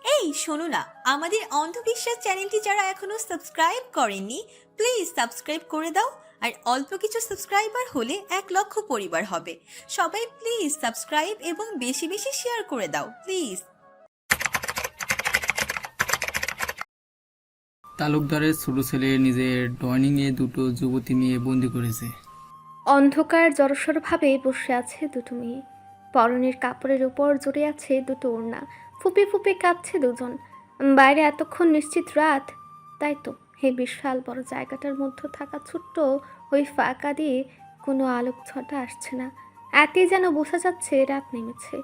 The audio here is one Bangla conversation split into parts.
এই শোনো না, আমাদের অন্ধবিশ্বাস চ্যানেলটি যারা এখনো সাবস্ক্রাইব করেননি, প্লিজ সাবস্ক্রাইব করে দাও। আর অল্প কিছু সাবস্ক্রাইবার হলে 1 লক্ষ পরিবার হবে। সবাই প্লিজ সাবস্ক্রাইব এবং বেশি বেশি শেয়ার করে দাও প্লিজ। তালুকদারের ছোট ছেলে নিজের ডাইনিংয়ে দুটো যুবতী মেয়ে বন্দি করেছে। অন্ধকার জড়সড়ভাবে বসে আছে দুটো মেয়ে। পরনের কাপড়ের উপর জড়ে আছে দুটো ওড়না। ফুপে ফুপে কাঁদছে দুজন। বাইরে এতক্ষণ নিশ্চিত রাত, তাই তো এই বিশাল বড় জায়গাটার মধ্যে থাকা ছোট্ট ওই ফাঁকা দিয়ে কোনো আলোক ছটা আসছে না। এতেই যেন বোঝা যাচ্ছে রাত নেমেছে।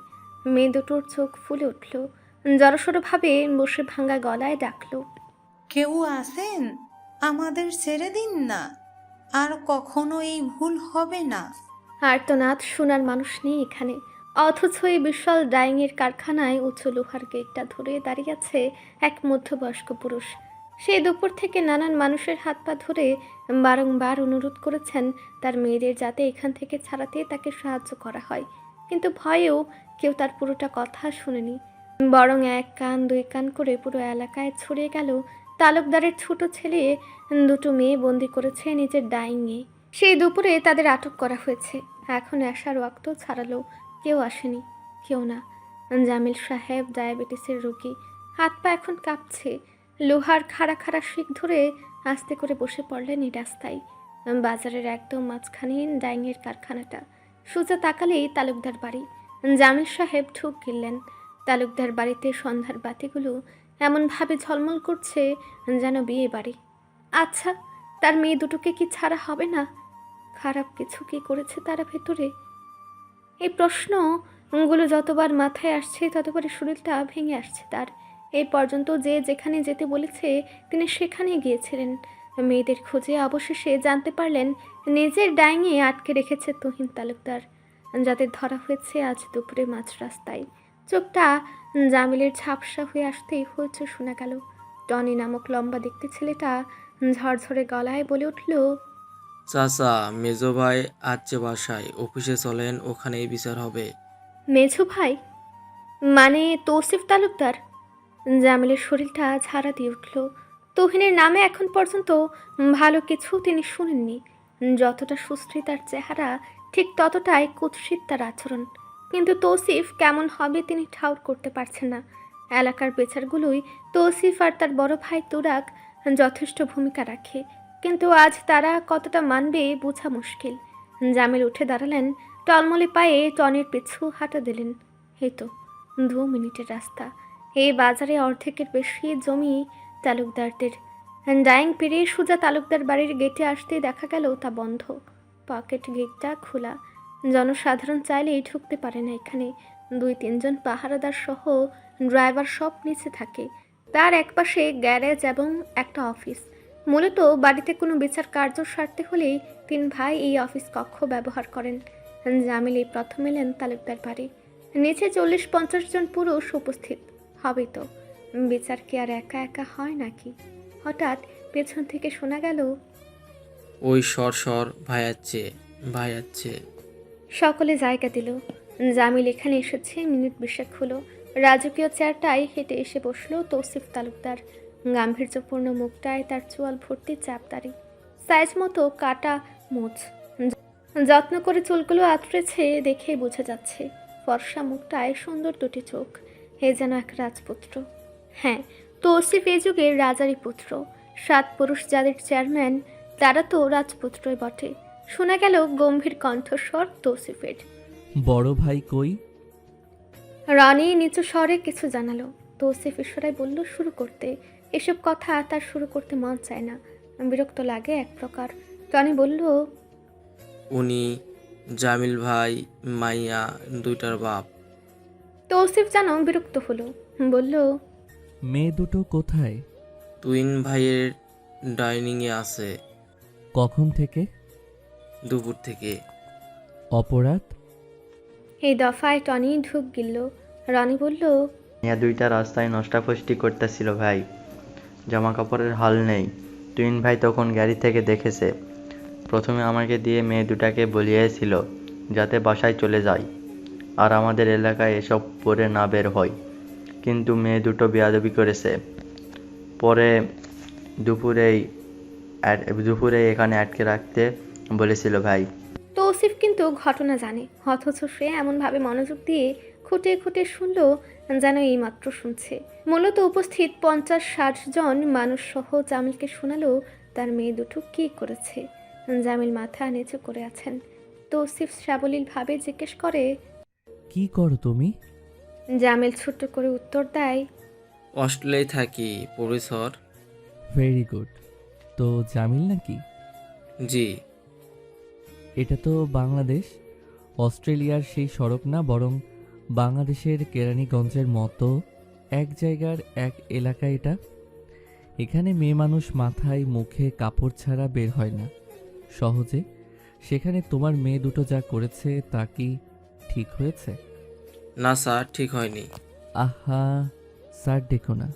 মেয়ে দুটোর চোখ ফুলে উঠল, জড়সড়ভাবে বসে ভাঙা গলায় ডাকলো, কেউ আছেন? আমাদের ছেড়ে দিন না, আর কখনো এই ভুল হবে না। আর্তনাদ শোনার মানুষ নেই এখানে। অথচ এই বিশাল ডাইংয়ের কারখানায় উঁচু লোহার গেটটা ধরে দাঁড়িয়ে আছে এক মধ্যবয়স্ক পুরুষ। সেই দুপুর থেকে নানান মানুষের হাত পা ধরে বারংবার অনুরোধ করেছেন তার মেয়েদের যাতে এখান থেকে ছাড়াতে তাকে সাহায্য করা হয়, কিন্তু ভয়েও কেউ তার পুরোটা কথা শুনেনি। বরং এক কান দুই কান করে পুরো এলাকায় ছড়িয়ে গেল তালুকদারের ছোট ছেলে দুটো মেয়ে বন্দি করেছে নিজের ডাইংয়ে। সেই দুপুরে তাদের আটক করা হয়েছে। এখন আসার ওয়াক্ত ছাড়ালো, কেউ আসেনি, কেউ না। জামিল সাহেব ডায়াবেটিসের রোগী, হাত পা এখন কাঁপছে। লোহার খাড়া খাড়া শিক ধরে আস্তে করে বসে পড়লেন এই রাস্তায়। বাজারের একদম মাঝখানে ডাইংয়ের কারখানাটা। সোজা তাকালেই তালুকদার বাড়ি। জামিল সাহেব ঢুক গিললেন। তালুকদার বাড়িতে সন্ধ্যার বাতিগুলো এমনভাবে ঝলমল করছে যেন বিয়ে বাড়ি। আচ্ছা, তার মেয়ে দুটোকে কি ছাড়া হবে না? খারাপ কিছু কি করেছে তারা ভেতরে? এই প্রশ্নগুলো যতবার মাথায় আসছে ততবারই শরীরটা ভেঙে আসছে তার। এই পর্যন্ত যে যেখানে যেতে বলেছে তিনি সেখানে গিয়েছিলেন মেয়েদের খোঁজে। অবশেষে জানতে পারলেন নিজের ডাইংয়ে আটকে রেখেছে তুহিন তালুকদার, যাদের ধরা হয়েছে আজ দুপুরে মাঝ রাস্তায়। চোখটা জামিলের ঝাপসা হয়ে আসতেই হয়েছে শোনা গেল। টনি নামক লম্বা দেখতে ছেলেটা ঝরঝরে গলায় বলে উঠল, চাচা, মেজো ভাই আসছে বাসায়, অফিসে চলেন, ওখানেই বিচার হবে। মেঝো ভাই মানে তৌসিফ তালুকদার? জামিলের শরীরটা ঝাড়া দিয়ে উঠল। তুহিনের নামে এখন পর্যন্ত ভালো কিছু তিনি শুনেননি। যতটা সুশ্রী তার চেহারা, ঠিক ততটাই কুৎসিত তার আচরণ। কিন্তু তৌসিফ কেমন হবে তিনি ঠাউর করতে পারছেন না। এলাকার বেচারগুলোই তৌসিফ আর তার বড় ভাই তুরাগ যথেষ্ট ভূমিকা রাখে, কিন্তু আজ তারা কতটা মানবে বোঝা মুশকিল। জামিল উঠে দাঁড়ালেন, টলমলে পায়ে টনির পিছু হাঁটা দিলেন। এই তো 2 মিনিটের রাস্তা। এই বাজারে অর্ধেকের বেশি জমি তালুকদারদের। ডাইং পেরিয়ে সোজা তালুকদার বাড়ির গেটে আসতেই দেখা গেল তা বন্ধ। পকেট গেটটা খোলা। জনসাধারণ চাইলেই ঢুকতে পারে না এখানে। 2-3 জন পাহারাদার সহ ড্রাইভার সব নিচে থাকে। তার একপাশে গ্যারেজ এবং একটা অফিস। মূলত বাড়িতে কোনো বিচার কার্য সারতে হলেই 3 ভাই এই অফিস কক্ষ ব্যবহার করেন। জামিল এই প্রথম এলেন তালুকদার বাড়ি। নিচে 40-50 জন পুরুষ উপস্থিত হবে তো। বিচার কি আর একা একা হয় নাকি? হঠাৎ পেছন থেকে শোনা গেল, ওই সর সর, ভাই আসছে, ভাই আসছে। সকলে জায়গা দিল। জামিল এখানে এসেছে মিনিট 20 হলো। রাজকীয় চেয়ারটায় হেঁটে এসে বসলো তৌসিফ তালুকদার। গাম্ভীর্যপূর্ণ মুখটায় তার চোয়াল ভর্তি চাপদারি, সাইজ মতো কাটা মোচ। যত্ন করে চুলগুলো আঁচড়েছে দেখেই বোঝা যাচ্ছে। ফর্সা মুখটায় সুন্দর দুটি চোখ, এ যেন এক রাজপুত্র। হ্যাঁ, তৌসিফ এই যুগের রাজারই পুত্র। 7 পুরুষ যাদের চেয়ারম্যান, তারা তো রাজপুত্রই বটে। শোনা গেল গম্ভীর কণ্ঠস্বর তৌসিফের। বড় ভাই কই? রানী নিচু স্বরে কিছু জানালো। তৌসিফ ইশারায় বলল শুরু করতে। এসব কথা তার শুরু করতে মন চায় না, বিরক্ত লাগে এক প্রকার। রানী বলল, উনি জামিল ভাই, মাইয়া দুইটার বাপ। তৌসিফ যেন বিরক্ত হলো, বলল, মেয়ে দুটো কোথায়? তুইন ভাইয়ের ডাইনিংয়ে আছে। কখন থেকে? দুপুর থেকে। অপরাধ? এই দফায় টনি ঢুক গিলল। রানী বলল, মেয়ে দুইটা রাস্তায় নষ্টাফষ্টি করতেছিল ভাই, জামা কাপড়ের হাল নেই। তুইন ভাই তখন গাড়ি থেকে দেখেছে। প্রথমে আমাকে দিয়ে মেয়ে দুটাকে বলিয়েছিল যাতে বাসায় চলে যায় আর আমাদের এলাকায় এসব পরে না বের হয়। কিন্তু মেয়ে দুটো বেয়াদবি করেছে। পরে দুপুরেই দুপুরে এখানে আটকে রাখতে বলেছিল ভাই। তৌসিফ কিন্তু ঘটনা জানে, অথচ সে এমনভাবে মনোযোগ দিয়ে খুঁটে খুঁটে শুনল যেন এইমাত্র শুনছে। মূলত উপস্থিত 50-60 জন মানুষ সহ জামিলকে শোনালো তার মেয়ে দুটো কী করেছে। জামিল মাথা নিচু করে আছেন। তৌসিফ সাবলীলভাবে জিজ্ঞেস করে। কি করো তুমি? জামিল ছোট্ট করে উত্তর দেয়। অস্ট্রেলিয়ায় থাকি প্রফেসর। Very good. তো জামিল নাকি? জি। এটা তো বাংলাদেশ। অস্ট্রেলিয়ার সেই সড়ক না, বরং বাংলাদেশের কেরানীগঞ্জের মতো এক জায়গার এক এলাকা এটা। এখানে মেয়ে মানুষ মাথায় মুখে কাপড় ছাড়া বের হয় না সহজে। সেখানে তোমার মেয়ে দুটো যা করেছে তা কি ঠিক হয়েছে? না স্যার, ঠিক হয়নি। আহা, স্যার ডেকো না।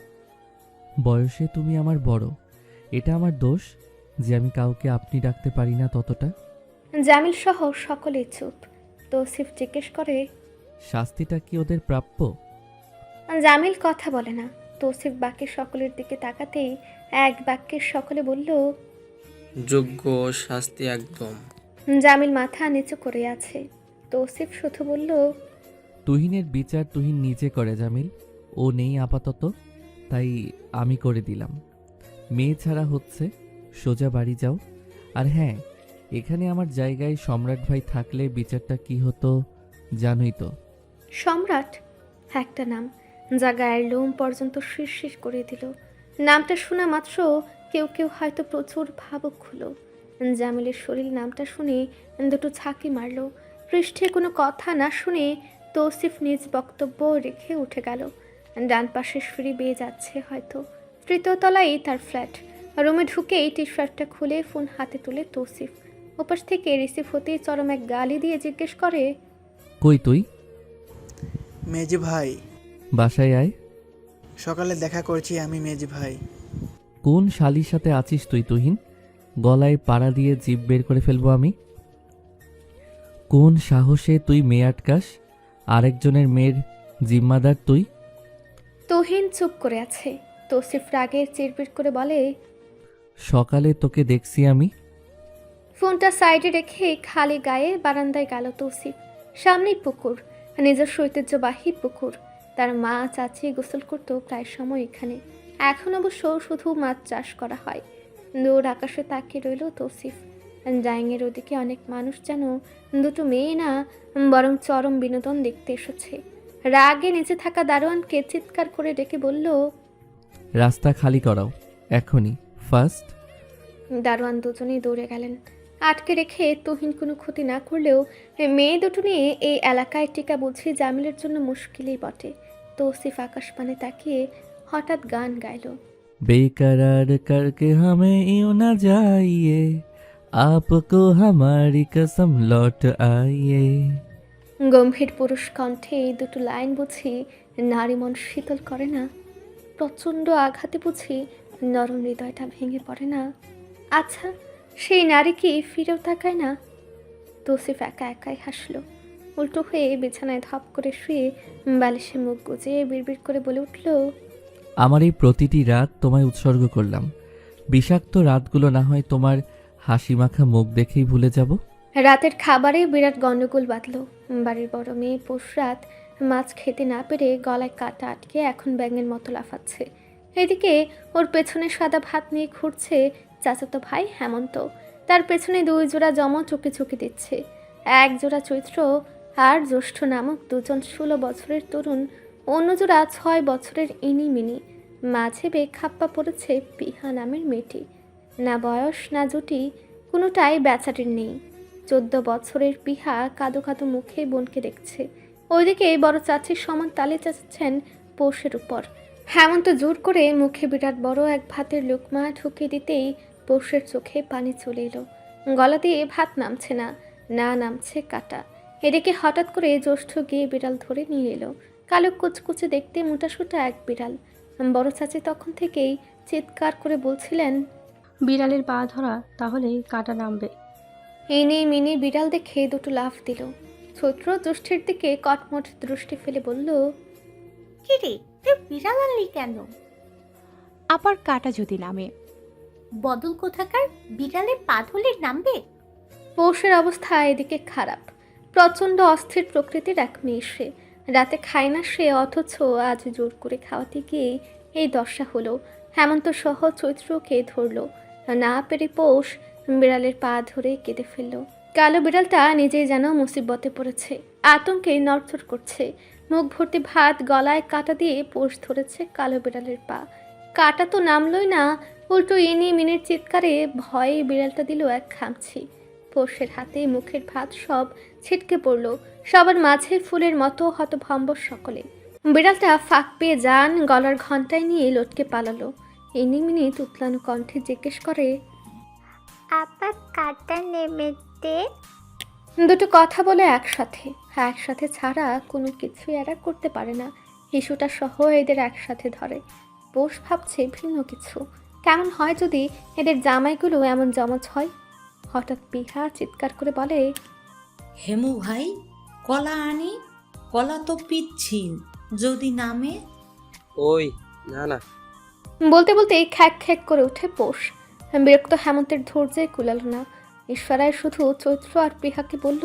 বয়সে তুমি আমার বড়, এটা আমার দোষ যে আমি কাউকে আপনি ডাকতে পারি না ততটা। জামিল সহ সকলে চুপ। তৌসিফ জিজ্ঞেস করে। শাস্তিটা কি ওদের প্রাপ্য? জামিল কথা বলে না। তৌসিফ বাকি সকলের দিকে তাকাতেই এক বাক্যের সকলে বলল, যোগ্য শাস্তি একদম। জামিল মাথা নিচু করে আছে। তৌসিফ শুধু বলল, তুহিনের বিচার তুহিন নিজে করে জামিল। ও নেই আপাতত, তাই আমি করে দিলাম। মেয়ে ছাড়া হচ্ছে, সোজা বাড়ি যাও। আর হ্যাঁ, এখানে আমার জায়গায় সম্রাট ভাই থাকলে বিচারটা কি হতো জানোই তো। সম্রাট একটা নাম যা গায়ের লোম পর্যন্ত শিরশির করে দিল। নামটা শোনা মাত্র কেউ কেউ হয়তো প্রচুর ভাবুক হলো। জামিলের শরীর নামটা শুনে দুটো ঝাঁকি মারল। পৃষ্ঠে কোনো কথা না শুনে তৌসিফ নিজ বক্তব্য রেখে উঠে গেল। ডান পাশের সিঁড়ি বেয়ে যাচ্ছে হয়তো। তৃতীয় তলায় তার ফ্ল্যাট। রুমে ঢুকেই টি শার্টটা খুলে ফোন হাতে তুলে তৌসিফ ওপাশ থেকে রিসিভ হতেই চরম এক গালি দিয়ে জিজ্ঞেস করে, কই তুই? মেজি ভাই, বাসায় আয়। সকালে দেখা করছি আমি মেজি ভাই। কোন শালির সাথে আছিস তুই তুহিন? গলায় পাড়া দিয়ে জিভ বের করে ফেলবো আমি। কোন সাহসে তুই মেয়ে আটকাস? আরেকজনের মেয়ের জিম্মাদার তুই। তুহিন চুপ করে আছে। তৌসিফ রাগের চিরবির করে বলে, সকালে তোকে দেখছি আমি। ফোনটা সাইডে রেখে খালি গায়ে বারান্দায় গেল তৌসিফ। সামনেই পুকুর, নিজস্ব ঐতিহ্যবাহী পুকুর। তার মা চাচি গোসল করতো প্রায় সময় এখানে। এখন অবশ্য শুধু মাছ চাষ করা হয়। দূর আকাশে তাকিয়ে রইল তৌসিফ। ডাইংয়ের ওদিকে অনেক মানুষ যেন দুটো মেয়ে না, বরং চরম বিনোদন দেখতে এসেছে। রাগে নিচে থাকা দারোয়ানকে চিৎকার করে ডেকে বলল, রাস্তা খালি করাও এখনই, ফার্স্ট। দারোয়ান দুজনেই দৌড়ে গেলেন। আটকে রেখে তুহিন কোনো ক্ষতি না করলেও মেয়ে দুটো নিয়ে এই এলাকায় টিকা বুঝি জামিলের জন্য মুশকিলই বটে। তৌসিফ আকাশপানে তাকিয়ে হঠাৎ গান গাইল। बेकरार करके हमें यूं न जाइए, आपको हमारी कसम लौट आइए। গম্ভীর পুরুষ কণ্ঠে এই দুটো লাইন বুঝি নারী মন শীতল করে না? প্রচণ্ড আঘাতে বুঝি নরম হৃদয়টা ভেঙে পড়ে না? আচ্ছা, সেই নারী কি ফিরেও তাকায় না? তৌসিফ একা একাই হাসলো। উল্টো হয়ে বিছানায় ধপ করে শুয়ে বালিশে মুখ গুজে বিড়বিড় করে বলে উঠল, আমার এই প্রতিটি রাত তোমায় উৎসর্গ করলাম। বিষাক্ত রাতগুলো না হয় তোমার হাসি মাখা মুখ দেখেই ভুলে যাব। রাতের খাবারে বিরাট গন্ডগোল বাঁধল। বাড়ির বড় মেয়ে পৌষরাত মাছ খেতে না পেরে গলায় কাটা আটকে এখন ব্যাঙের মতো লাফাচ্ছে। এদিকে ওর পেছনে সাদা ভাত নিয়ে ঘুরছে চাচাতো ভাই হেমন্ত। তার পেছনে 2 জোড়া জমা চুকি চুকি দিচ্ছে। 1 জোড়া চৈত্র আর জ্যৈষ্ঠ নামক 2জন 16 বছরের তরুণ, অন্য জোড়া 6 বছরের ইনিমিনি। মাঝে বেখাপ্পা পড়েছে পিহা নামের মেয়েটি। না বয়স না জুটি, কোনোটাই বেচারির নেই। 14 বছরের পিহা কাদো কাদো মুখে বোনকে দেখছে। ওইদিকে বড় চাচির সমান তালে চাচ্ছেন পৌষের উপর। হেমন্ত জোর করে মুখে বিরাট বড় এক ভাতের লোকমা ঢুকে দিতেই পৌষের চোখে পানি চলে এলো। গলা দিয়ে ভাত নামছে না, না নামছে কাটা। এদিকে হঠাৎ করে জ্যৈষ্ঠ গিয়ে বিড়াল ধরে নিয়ে এলো। কালো কুচকুচে দেখতে মোটাসোটা এক বিড়াল। বড় চাচি তখন থেকেই চিৎকার করে বলছিলেন, বিড়ালের পা ধরা, তাহলে কাটা নামবে। ইনি মিনি বিড়াল দেখে দুটো লাফ দিল। চৈত্র জ্যৈষ্ঠের দিকে কটমট দৃষ্টি ফেলে বলল, কি রে, তুই বিড়াল আনলি কেন? আবার কাটা যদি নামে। বদল কোথাকার, বিড়ালে পা ধুলে নামবে? পৌষের অবস্থা এদিকে খারাপ। প্রচণ্ড অস্থির প্রকৃতির এক মেয়ে সে। রাতে খায় না সে, অথচ আজ জোর করে খাওয়াতে গিয়ে এই দশা হলো। হেমন্ত সহ চৈত্রকে ধরলো না পেরে পৌষ বিড়ালের পা ধরে কেঁদে ফেললো। কালো বিড়ালটা নিজেই যেন মুসিবতে পড়েছে, আতঙ্কে নড়চড় করছে। মুখ ভর্তি ভাত, গলায় কাটা দিয়ে পৌষ ধরেছে কালো বিড়ালের পা। কাটা তো নামলই না, উল্টো ইনি মিনির চিৎকারে ভয়ে বিড়ালটা দিল এক খামছি। পৌষের হাতে মুখের ভাত সব ছিটকে পড়ল। সবার মাঝে ফুলের মতো হতভম্ব সকলে। বিড়ালটা ফাঁক পেয়ে যান গলার ঘন্টায় নিয়ে লটকে পালালো। ইনি মিনি তুতলানো কণ্ঠে জিজ্ঞেস করে, আপা কাটা নেমেতে? দুটো কথা বলে একসাথে ছাড়া কোনো কিছুই এরা করতে পারে না। শিশুটা সহ এদের একসাথে ধরে। পৌষ ভাবছে ভিন্ন কিছু। কেমন হয় যদি এদের জামাইগুলো এমন জমজ হয়? হঠাৎ পিহা চিৎকার করে বলে, হেমু ভাই, কলা আনি, কলা তো পিচ্ছিল, যদি নামে। ওই না না। বলতে বলতে খ্যাক খ্যাক করে ওঠে পৌষ। বিরক্ত হেমন্তের ধৈর্যে কুলাল না। ঈশ্বরায় শুধু চৈত্র আর পিহাকে বলল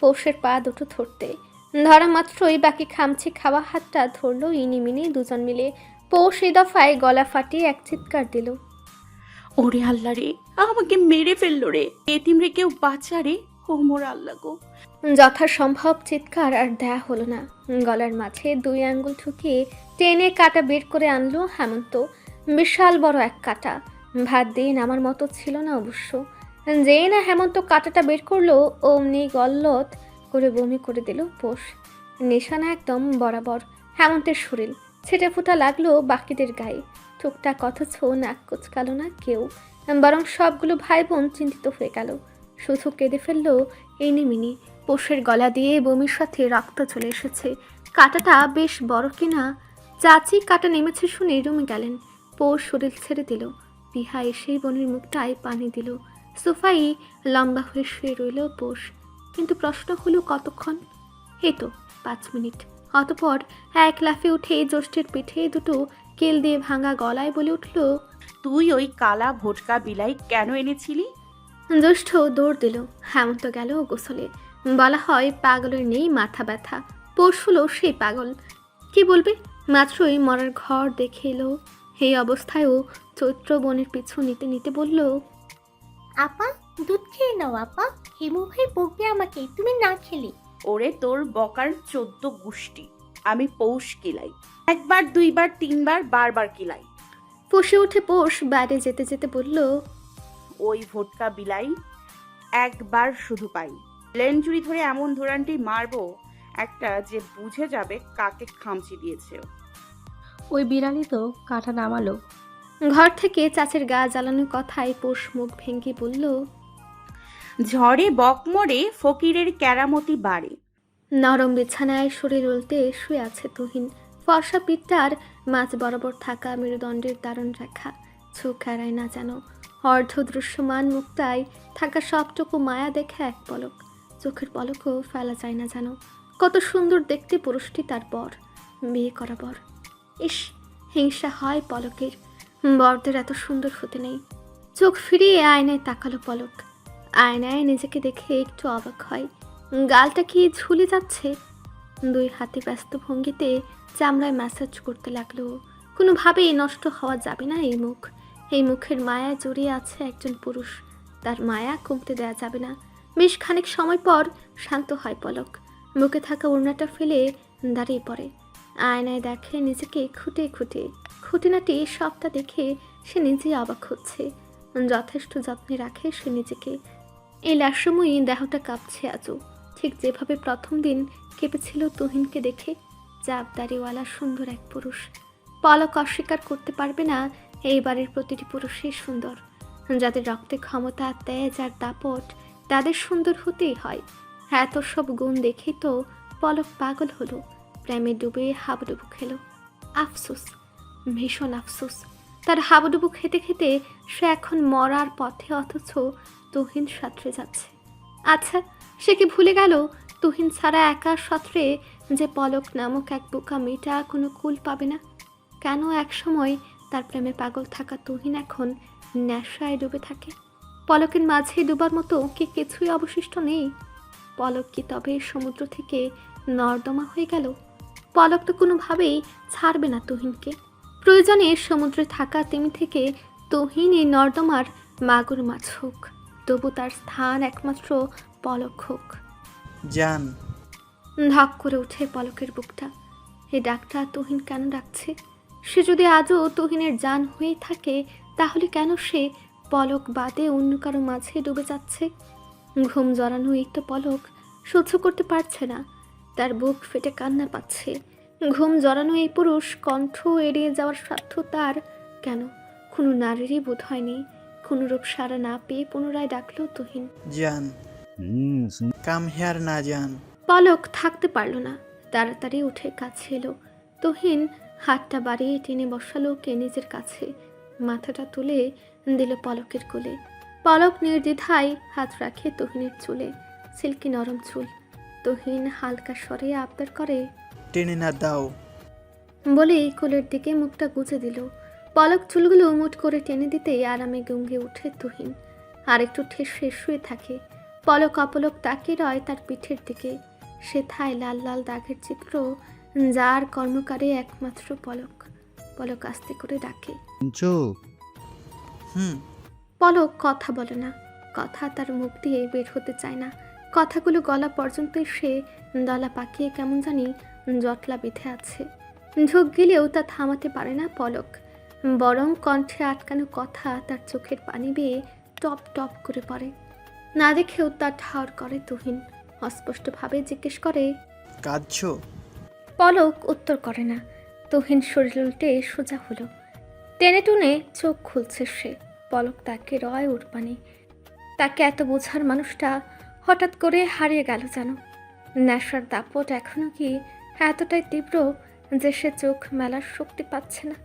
পৌষের পা দুটো ধরতে। ধরা মাত্রই বাকি খামছি খাওয়া হাতটা ধরলো ইনিমিনি দুজন মিলে। পৌষ এই দফায় গলা ফাটিয়ে এক চিৎকার দিল, ওরে আল্লাহ রে, আমাকে মেরে ফেললো রে, এতিম রে কেউ বাঁচা রে, ও মোর আল্লাহ গো। যথাসম্ভব চিৎকার আর দেয়া হলো না। গলার মাঝে 2 আঙ্গুল ঠুকিয়ে টেনে কাটা বের করে আনলো হেমন্ত। বিশাল বড় এক কাটা, ভাত দিয়ে নামার মতো ছিল না অবশ্য। যেই না হেমন্ত কাটাটা বের করলো, অমনি গল্লত করে বমি করে দিল পৌষ। নিশানা একদম বরাবর হেমন্তের শরীর। ছিটে ফুটা লাগলো বাকিদের গায়ে। টুকটাক অথচ নাক কুচকালো না কেউ, বরং সবগুলো ভাই বোন চিন্তিত হয়ে গেল। শুধু কেঁদে ফেললো ইনিমিনি। পৌষের গলা দিয়ে বমির সাথে রক্ত চলে এসেছে। কাটাটা বেশ বড় কিনা। চাচি কাটা নেমেছে শুনে রুমে গেলেন। পৌষ শরীর ছেড়ে দিল। পিহা এসেই বোনের মুখটায় পানি দিল। সোফাই লম্বা হয়ে শুয়ে রইল পৌষ। কিন্তু প্রশ্ন হলো কতক্ষণ? এই তো 5 মিনিট। অতপর এক লাফে উঠে জ্যৈষ্ঠের পিঠে দুটো কেল দিয়ে ভাঙা গলায় বলে উঠল, তুই ওই কালা ভোটকা বিলাই কেন এনেছিলি? জ্যৈষ্ঠ দৌড় দিল। হেমন্ত গেল গোসলে। বলা হয় পাগলের নেই মাথা ব্যথা। পৌষ হলো সেই পাগল। কি বলবে, মাত্রই মরার ঘর দেখে এলো। এই অবস্থায়ও চৈত্র বোনের পিছু নিতে নিতে বলল, আপা দুধ খেয়ে নাও আপা, হেমু ভাই বকবে আমাকে তুমি না খেলে। ওরে তোর বকার 14 গুষ্টি। আমি পৌষ কিলাই, 1 বার 2 বার 3 বার বারবার কিলাই। ফুঁসে উঠে পৌষ বাইরে যেতে যেতে বলল, ওই ভোটকা বিলাই একবার শুধু পাই, লেঞ্চুরি ধরে এমন ধরানটি মারবো একটা যে বুঝে যাবে কাকে খামচি দিয়েছে। ওই বিড়ালই তো কাটা নামালো। ঘর থেকে চাচের গা জ্বালানোর কথায় পৌষ মুখ ভেঙে বলল, ঝড়ে বক মরে ফকিরের কেরামতি বাড়ে। নরম বিছানায় শরীর উল্টে শুয়ে আছে তুহিন। ফর্সা পিঠটার মাঝ বরাবর থাকা মেরুদণ্ডের দারুণ রেখা। চোখ এড়ায় না যেন। অর্ধ দৃশ্যমান মুখটায় থাকা সবটুকু মায়া দেখে এক পলক। চোখের পলকও ফেলা যায় না যেন। কত সুন্দর দেখতে পুরুষটি তার বর, বিয়ে করা বর। ইস, হিংসা হয় পলকের। বরদের এত সুন্দর হতে নেই। চোখ ফিরিয়ে আয়নায় তাকালো পলক। আয়নায় নিজেকে দেখে একটু অবাক হয়। গালটা কি ঝুলে যাচ্ছে? 2 হাতে ব্যস্ত ভঙ্গিতে চামড়ায় ম্যাসাজ করতে লাগলো। কোনোভাবেই নষ্ট হওয়া যাবে না এই মুখ। এই মুখের মায়া জড়িয়ে আছে একজন পুরুষ। তার মায়া কমতে দেওয়া যাবে না। বেশ খানিক সময় পর শান্ত হয় পলক। বুকে থাকা ওড়নাটা ফেলে দাঁড়িয়ে পড়ে। আয়নায় দেখে নিজেকে খুঁটে খুঁটে। খুঁটিনাটি সবটা দেখে সে নিজেই অবাক হচ্ছে। যথেষ্ট যত্নে রাখে সে নিজেকে। এই লাসময়ী দেহটা কাঁপছে আজও, ঠিক যেভাবে প্রথম দিন কেঁপেছিল তুহিনকে দেখে। চাপদাড়িওয়ালা সুন্দর এক পুরুষ। পলক অস্বীকার করতে পারবে না এই বাড়ির প্রতিটি পুরুষই সুন্দর। যাদের রক্তে ক্ষমতা, তেজ আর দাপট, তাদের সুন্দর হতেই হয়। এত সব গুণ দেখেই তো পলক পাগল হলো। প্রেমে ডুবে হাবুডুবু খেলো। আফসোস, ভীষণ আফসোস। তার হাবুডুবু খেতে খেতে সে এখন মরার পথে, অথচ তুহিন সাঁতরে যাচ্ছে। আচ্ছা, সে কি ভুলে গেল তুহিন ছাড়া একা সত্রে যে পলক নামক এক বোকা মেয়েটা কোনো কুল পাবে না। কেন একসময় তার প্রেমে পাগল থাকা তুহিন এখন নেশায় ডুবে থাকে? পলকের মাঝে ডুবার মতো কি কিছুই অবশিষ্ট নেই? পলক কি তবে সমুদ্র থেকে নর্দমা হয়ে গেল? পলক তো কোনোভাবেই ছাড়বে না তুহিনকে। প্রয়োজনে সমুদ্রে থাকা তিমি থেকে তুহিন এই নর্দমার মাগুর মাছ হোক, তবু তার স্থান একমাত্র পলক হোক। জান। ধক করে ওঠে পলকের বুকটা। এই ডাকটা তুহিন কেন ডাকছে? সে যদি আজও তুহিনের জান হয়ে থাকে, তাহলে কেন সে পলক বাদে অন্য কারো মাঝে ডুবে যাচ্ছে? ঘুম জড়ানো এই তো পলক সহ্য করতে পারছে না, তার বুক ফেটে কান্না পাচ্ছে। ঘুম জড়ানো এই পুরুষ কণ্ঠ এড়িয়ে যাওয়ার সাধ্য তার কেন? কোনো নারীরই বোধ হয়নি। কোনো রূপ সারা না পেয়ে পুনরায় ডাকলো তুহিন। জান। কাম হেয়ার না জান। পলক থাকতে পারল না, তাড়াতাড়ি উঠে কাছে এলো। তুহিন হাতটা বাড়িয়ে টেনে বসালো ওকে নিজের কাছে, মাথাটা তুলে দিল পলকের কোলে। পলক নির্দ্বিধায় হাত রাখে তুহিনের চুলে, সিল্কি নরম চুল। তুহিন হালকা স্বরে আবদার করে, টেনে না দাও। বলে কোলের দিকে মুখটা গুজে দিল। পলক চুলগুলো মুঠ করে টেনে দিতেই আরামে গঙ্গে ওঠে তুহিন, আর একটু ঠেসে শুয়ে থাকে। পলক অপলক তাকিয়ে রয় তার পিঠের দিকে, সেথায় লাল লাল দাগের চিত্র, যার কর্মকারে একমাত্র পলক। পলক আস্তে করে ডাকে, হুম। পলক কথা বলে না, কথা তার মুখ দিয়ে বের হতে চায় না। কথাগুলো গলা পর্যন্ত সে দলা পাকিয়ে কেমন জানি জটলা বেঁধে আছে। ঝোঁক গেলেও তা থামাতে পারে না পলক, বরং কণ্ঠে আটকানো কথা তার চোখের পানি বেয়ে টপ টপ করে পড়ে। না দেখেও তা ঠাউর করে তুহিন। অস্পষ্টভাবে জিজ্ঞেস করে, কাঁদছো? পলক উত্তর করে না। তুহিন শরীর উল্টে সোজা হলো, টেনে টুনে চোখ খুলছে সে। পলক তাকে রয় উড়পানি। তাকে এত বোঝার মানুষটা হঠাৎ করে হারিয়ে গেল যেন। নেশার দাপট এখনো কি এতটাই তীব্র যে সে চোখ মেলার শক্তি পাচ্ছে না?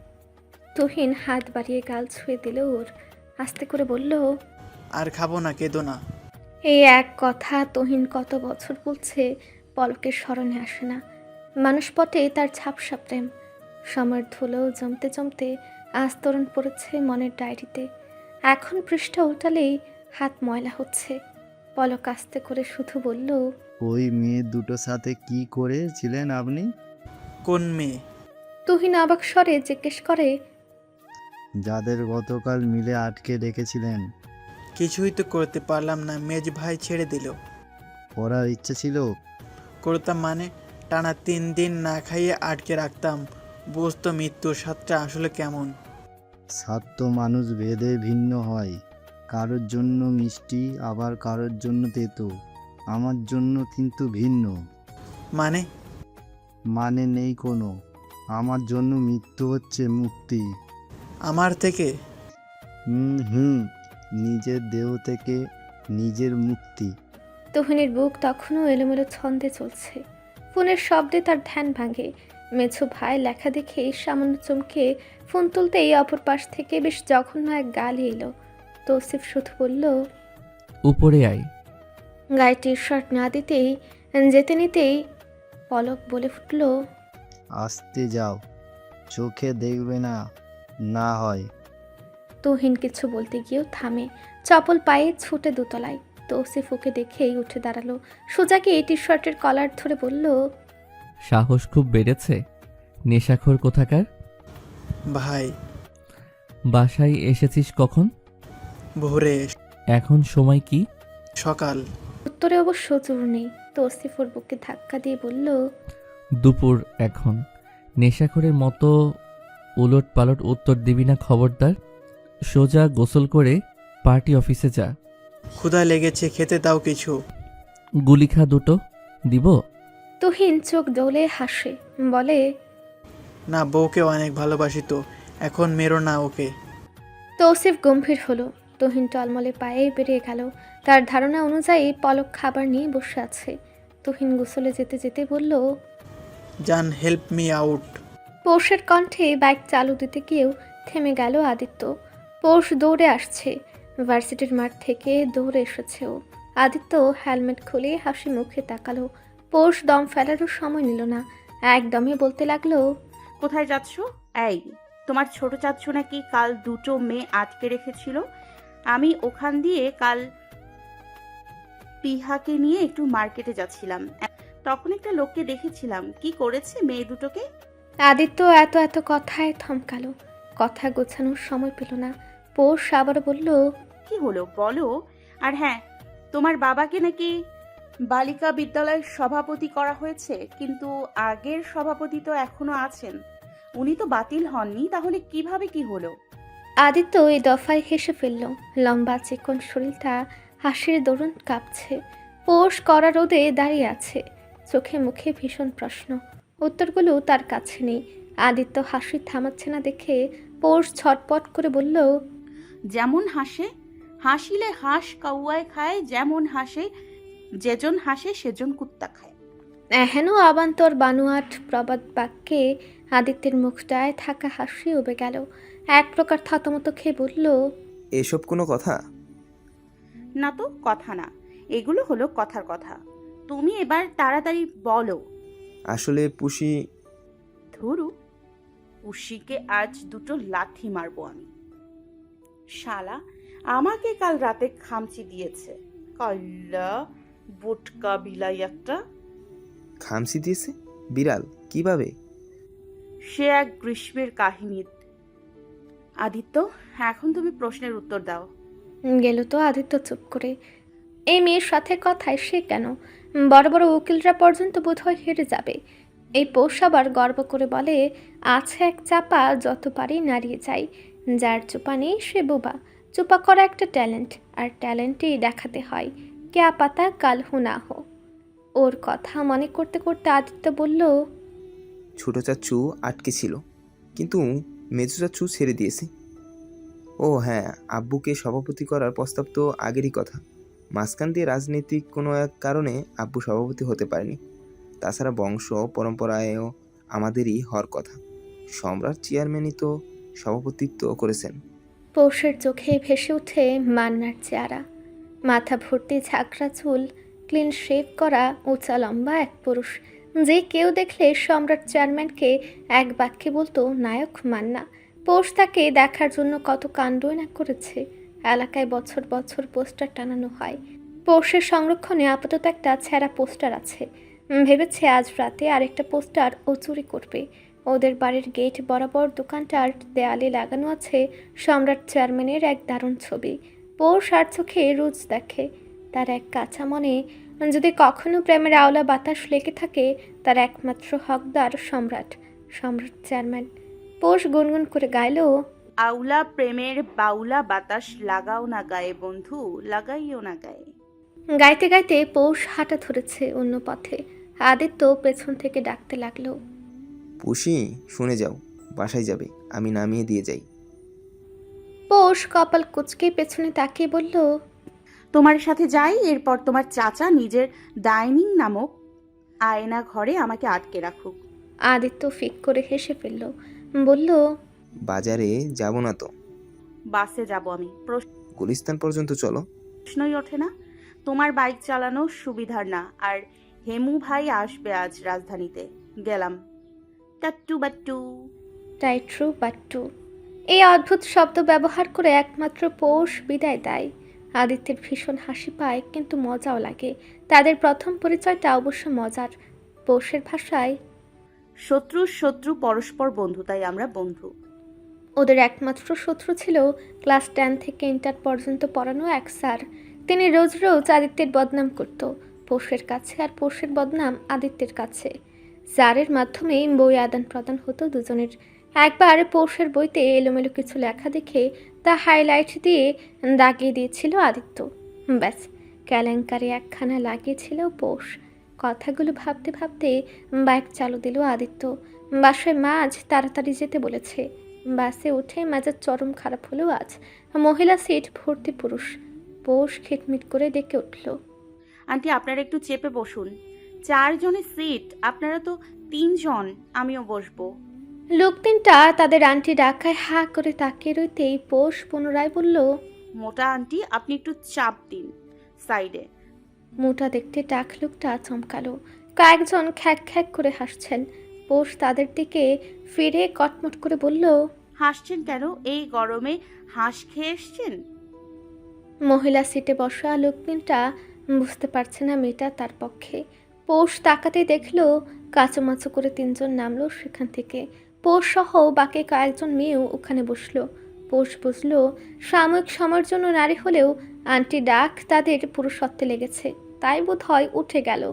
তুহিন হাত বাড়িয়ে গাল ছুঁয়ে দিল ওর, আস্তে করে বলল, আর খাবো না, কেঁদো না। এই এক কথা তুহিন কত বছর বলছে, পলকের স্মরণে আসে না। মানুষ পটে তার ঝাপসা প্রেম সময়ের ধুলো জমতে জমতে আস্তরণ পড়েছে মনের ডায়েরিতে। এখন পৃষ্ঠা উল্টালেই হাত ময়লা হচ্ছে। পলক আস্তে করে শুধু বলল, ওই মেয়ে দুটোর সাথে কি করেছিলেন আপনি? কোন মেয়ে? তুহিন অবাক স্বরে জিজ্ঞেস করে, যাদের গতকাল মিলে আটকে রেখেছিলেন। কিছুই তো করতে পারলাম না, মেজ ভাই ছেড়ে দিল। করার ইচ্ছে ছিল? করতাম মানে? টানা 3 দিন না খাইয়ে আটকে রাখতাম, বুঝতো মৃত্যুর স্বাদটা আসলে কেমন। স্বাদ তো মানুষ ভেদে ভিন্ন হয়, কারোর জন্য মিষ্টি আবার কারোর জন্য তেতো। আমার জন্য কিন্তু ভিন্ন। মানে? মানে নেই কোনো। আমার জন্য মৃত্যু হচ্ছে মুক্তি। আমার থেকে? হুম, নিজের দেহ থেকে নিজের মুক্তি। তুহিনের বুক তখনও এলোমেলো ছন্দে চলছে। ফোনের শব্দে তার ধ্যান ভাঙে। মেছো ভাই লেখা দেখে সামান্য চমকে ফোন তুলতেই অপর পাশ থেকে বেশ জঘন্য এক গালি এলো। তৌসিফ শুধু বলল, উপরে আয়। গায়ে টি শার্ট না দিতেই যেতে নিতেই পলক বলে ফুটল, আসতে যাও, চোখে দেখবে না, না হয়। তুহিন কিছু বলতে গিয়েও থামে, চপল পায়ে ছুটে দোতলায়। তৌসিফ ওকে দেখেই উঠে দাঁড়ালো, সোজা গিয়ে টি শার্টের কলার ধরে বলল, সাহস খুব বেড়েছে, নেশাখোর কোথাকার। ভাই। বাসায় এসেছিস কখন? ভোরে। এখন সময় কি? সকাল। উত্তরে অবশ্য জোর নেই। তৌসিফ ওর বুকে ধাক্কা দিয়ে বলল, দুপুর এখন। নেশাখোরের মতো উলট পালট উত্তর দিবি না খবরদার। সোজা গোসল করে পার্টি অফিসে যা। ক্ষুধা লেগেছে, খেতে দাও কিছু। গুলি খা দুটো, দিব? তুহিন চোখ ডলে হাসে, বলে, না, বউকে অনেক ভালোবাসি তো, এখন মেরো না ওকে। তৌসিফ গম্ভীর হলো। তুহিন টলমলে পায়ে বেরিয়ে গেল। তার ধারণা অনুযায়ী পলক খাবার নিয়ে বসে আছে। তুহিন গোসলে যেতে যেতে বলল, জান, হেল্প মি আউট। পৌষের কণ্ঠে বাইক চালু দিতে গিয়েও থেমে গেল আদিত্য। পৌষ দৌড়ে আসছে, ভার্সিটির মাঠ থেকে দৌড়ে এসেছে ও। আদিত্য হেলমেট খুলে হাসি মুখে তাকালো পৌষ দম ফেলারও সময় নিল না, একদমই বলতে লাগলো, কোথায় যাচ্ছ? এই, তোমার ছোট চাচ্ছু নাকি কাল দুটো মেয়ে আটকে রেখেছিল? আমি ওখান দিয়ে কাল পিহাকে নিয়ে একটু মার্কেটে যাচ্ছিলাম, তখন একটা লোককে দেখেছিলাম। কি করেছে মেয়ে দুটোকে? আদিত্য এত এত কথায় থমকালো, কথা গোছানোর সময় পেল না। পৌষ আবার বলল, কি হলো বলো। আর হ্যাঁ, তোমার বাবাকে নাকি বালিকা বিদ্যালয়ের সভাপতি করা হয়েছে, কিন্তু আগের সভাপতি তো এখনো আছেন, উনি তো বাতিল হননি, তাহলে কিভাবে কি হলো? আদিত্য এই দফায় হেসে ফেলল, লম্বা চিকন শরীরটা হাসির দরুন কাঁপছে। পৌষ কড়া রোদে দাঁড়িয়ে আছে, চোখে মুখে ভীষণ প্রশ্ন, উত্তরগুলো তার কাছে নেই। আদিত্য হাসি থামাচ্ছে না দেখে পৌষ ছটপট করে বলল, যেমন হাসে, হাসিলে হাঁস কাউয়ায় খায়, যেমন হাসে যেজন হাসে সেজন কুত্তা খায়। এহেন আবান্তর বানুয়াট প্রবাদ বাক্যে আদিত্যের মুখটায় থাকা হাসি উবে গেল। এক প্রকার থতমত খেয়ে বলল, এসব কোনো কথা? না তো, কথা না, এগুলো হলো কথার কথা। তুমি এবার তাড়াতাড়ি বলো। আসলে পুষি, ধুরু, পুষিকে আজ দুটো লাথি মারবো আমি। শালা আমাকে কাল রাতে খামচি দিয়েছে, কল্লা বুটকা বিলাই একটা। খামসি দিয়েছে? বিড়াল কিভাবে? সে এক গ্রীষ্মের কাহিনী। আদিত্য, এখন তুমি প্রশ্নের উত্তর দাও। গেল তো আদিত্য চুপ করে। এই মেয়ের সাথে কথায় সে কেন, বড় বড় উকিলরা পর্যন্ত বোধহয় হেরে যাবে। এই পৌষ আবার গর্ব করে বলে, আছে এক চাপা, যত পারি নাড়িয়ে যাই, যার চোপা নেই সে বোবা। চোপা করা একটা ট্যালেন্ট, আর ট্যালেন্টেই দেখাতে হয়, কেয়া পাতা কাল হো না হো। ওর কথা মনে করতে করতে আদিত্য বলল, ছোট চাচ্ছু আটকে ছিল, কিন্তু মেজো চাচ্ছু ছেড়ে দিয়েছে। ও হ্যাঁ, আব্বুকে সভাপতি করার প্রস্তাব তো আগেরই কথা। মাঝখান দিয়ে রাজনৈতিক কোনো এক কারণে আব্বু সভাপতি হতে পারেনি। তাছাড়া বংশ পরম্পরায়ও আমাদেরই হওয়ার কথা। সম্রাট চেয়ারম্যানই তো সভাপতিত্ব করেছেন। পৌষের চোখে ভেসে ওঠে মান্নার চেহারা, মাথা ভর্তি ঝাঁকড়া চুল, ক্লিন শেভ করা, উঁচা লম্বা এক পুরুষ, যে কেউ দেখলে সম্রাট চেয়ারম্যানকে এক বাক্যে বলতো নায়ক মান্না। পৌষ তাকে দেখার জন্য কত কাণ্ডই না করেছে। এলাকায় বছর বছর পোস্টার টানানো হয়। পৌষের সংরক্ষণে আপাতত একটা ছেঁড়া পোস্টার আছে। ভেবেছে আজ রাতে আরেকটা পোস্টার ও চুরি করবে। ওদের বাড়ির গেট বরাবর দোকানটার দেয়ালে লাগানো আছে সম্রাট চেয়ারম্যানের এক দারুণ ছবি। পৌষ আর চোখে রোজ দেখে। তার এক কাঁচা মনে যদি কখনো প্রেমের আওলা বাতাস লেগে থাকে, তার একমাত্র হকদার সম্রাট চেয়ারম্যান। পৌষ গুনগুন করে গাইল, আউলা প্রেমের বাউলা বাতাস লাগাও না গায়ে বন্ধু, লাগাইও না গায়ে। গাইতে গাইতে পৌষ হাঁটা ধরেছে অন্য পথে। আদিত্য পেছন থেকে ডাকতে লাগলো, পুষি শুনে যাও, বাসায় যাবে, আমি নামিয়ে দিয়ে যাই। পৌষ কপাল কুচকে পেছনে তাকিয়ে বলল, তোমার সাথে যাই, এরপর তোমার চাচা নিজের ডাইনিং নামক আয়না ঘরে আমাকে আটকে রাখুক। আদিত্য ফিক করে হেসে ফেলল, বলল, বাজারে যাব না তো? বাসে যাব আমি। গুলিস্তান পর্যন্ত চলো। প্রশ্নই ওঠে না, তোমার বাইক চালানো সুবিধার না। আর হেমু ভাই আসবে আজ রাজধানীতে। গেলাম, টাট্টু বাট্টু। তাই ট্রু বাট টু, এই অদ্ভুত শব্দ ব্যবহার করে একমাত্র পৌষ বিদায় দেয়। আদিত্যের ভীষণ হাসি পায়, কিন্তু মজাও লাগে। তাদের প্রথম পরিচয়টা অবশ্য মজার। পৌষের ভাষায়, শত্রুর শত্রু পরস্পর বন্ধু, তাই আমরা বন্ধু। ওদের একমাত্র শত্রু ছিল ক্লাস 10 থেকে ইন্টার পর্যন্ত পড়ানো এক স্যার। তিনি রোজ রোজ আদিত্যের বদনাম করত পৌষের কাছে, আর পৌষের বদনাম আদিত্যের কাছে। স্যারের মাধ্যমেই বই আদান প্রদান হতো দুজনের। একবার পৌষের বইতে এলোমেলো কিছু লেখা দেখে তা হাইলাইট দিয়ে দাগিয়ে দিয়েছিল আদিত্য। ব্যাস, কেলেঙ্কারি একখানা লাগিয়েছিল পৌষ। কথাগুলো ভাবতে ভাবতে বাইক চালু দিল আদিত্য। বাসায় মা আজ তাড়াতাড়ি যেতে বলেছে। বাসে উঠে মেজাজ চরম খারাপ হলেও আজ মহিলা সিট ভর্তি পুরুষ। পৌষ খিটমিট করে ডেকে উঠল, আন্টি আপনারা একটু চেপে বসুন, 4 জনের সিট, আপনারা তো 3 জন, আমিও বসবো। লোক তিনটা তাদের আন্টি ডাকায় হা করে তাকিয়ে রইতেই পৌষ পুনরায় বলল, মোটা আন্টি আপনি একটু চাপ দিন সাইডে। মোটা দেখতে টাক লোকটা চমকালো। কয়েকজন খ্যাক খ্যাক করে হাসছেন। পৌষ তাদের দিকে ফিরে কটমট করে বলল, হাসছেন কেন? এই গরমে হাঁস খেয়ে এসছেন? মহিলা সিটে বসা লোক তিনটা বুঝতে পারছে না মেয়েটা তার পক্ষে। পৌষ তাকাতে দেখলো কাচুমাচু করে তিনজন নামলো সেখান থেকে। পৌষ সহ বাকি কয়েকজন মেয়েও ওখানে বসলো। পৌষ বুঝলো সাময়িক সময়ের জন্য নারী হলেও আন্টি ডাক তাদের পুরুষত্বে লেগেছে, তাই বোধ হয় উঠে গেল।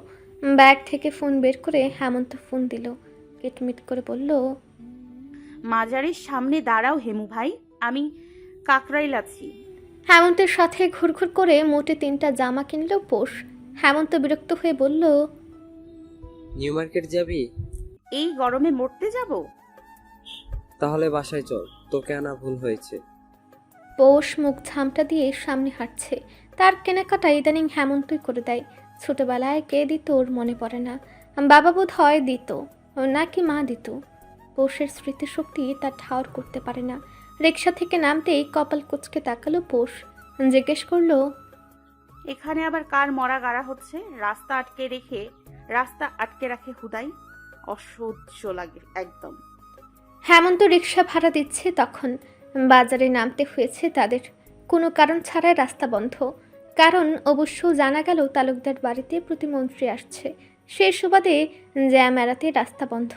ব্যাগ থেকে ফোন বের করে হেমন্ত ফোন দিল। কিটমিট করে বলল, মাজারের সামনে দাঁড়াও হেমু ভাই, আমি কাকরাইল আছি। হেমন্তের সাথে ঘুরঘুর করে মোটে 3টা জামা কিনলো পৌষ। হেমন্ত বিরক্ত হয়ে বলল, নিউ মার্কেট যাবি? এই গরমে মরতে যাব? তাহলে বাসায় চল, তোকে আনা ভুল হয়েছে। পৌষ মুখ ঝামটা দিয়ে সামনে হাঁটছে। তার কেনাকাটা ইদানিং হেমন্তই করে দেয়। ছোটবেলায় কে দিত ওর মনে পড়ে না। বাবা বোধ হয় দিত, নাকি মা দিত। পৌষের স্মৃতিশক্তি তার ঠাউর করতে পারে না। রিক্সা থেকে নামতেই কপাল কুঁচকে তাকালো পৌষ। জিজ্ঞেস করলো, এখানে আবার কার মরা গাড়া হচ্ছে? রাস্তা আটকে রাখে হুদাই, অসহ্য লাগে একদম। হেমন্ত রিক্সা ভাড়া দিচ্ছে তখন। বাজারে নামতে হয়েছে তাদের। কোনো কারণ ছাড়াই রাস্তা বন্ধ। কারণ অবশ্য জানা গেল তালুকদার বাড়িতে প্রতিমন্ত্রী আসছে। সেই সুবাদে জ্যাম এড়াতে রাস্তা বন্ধ।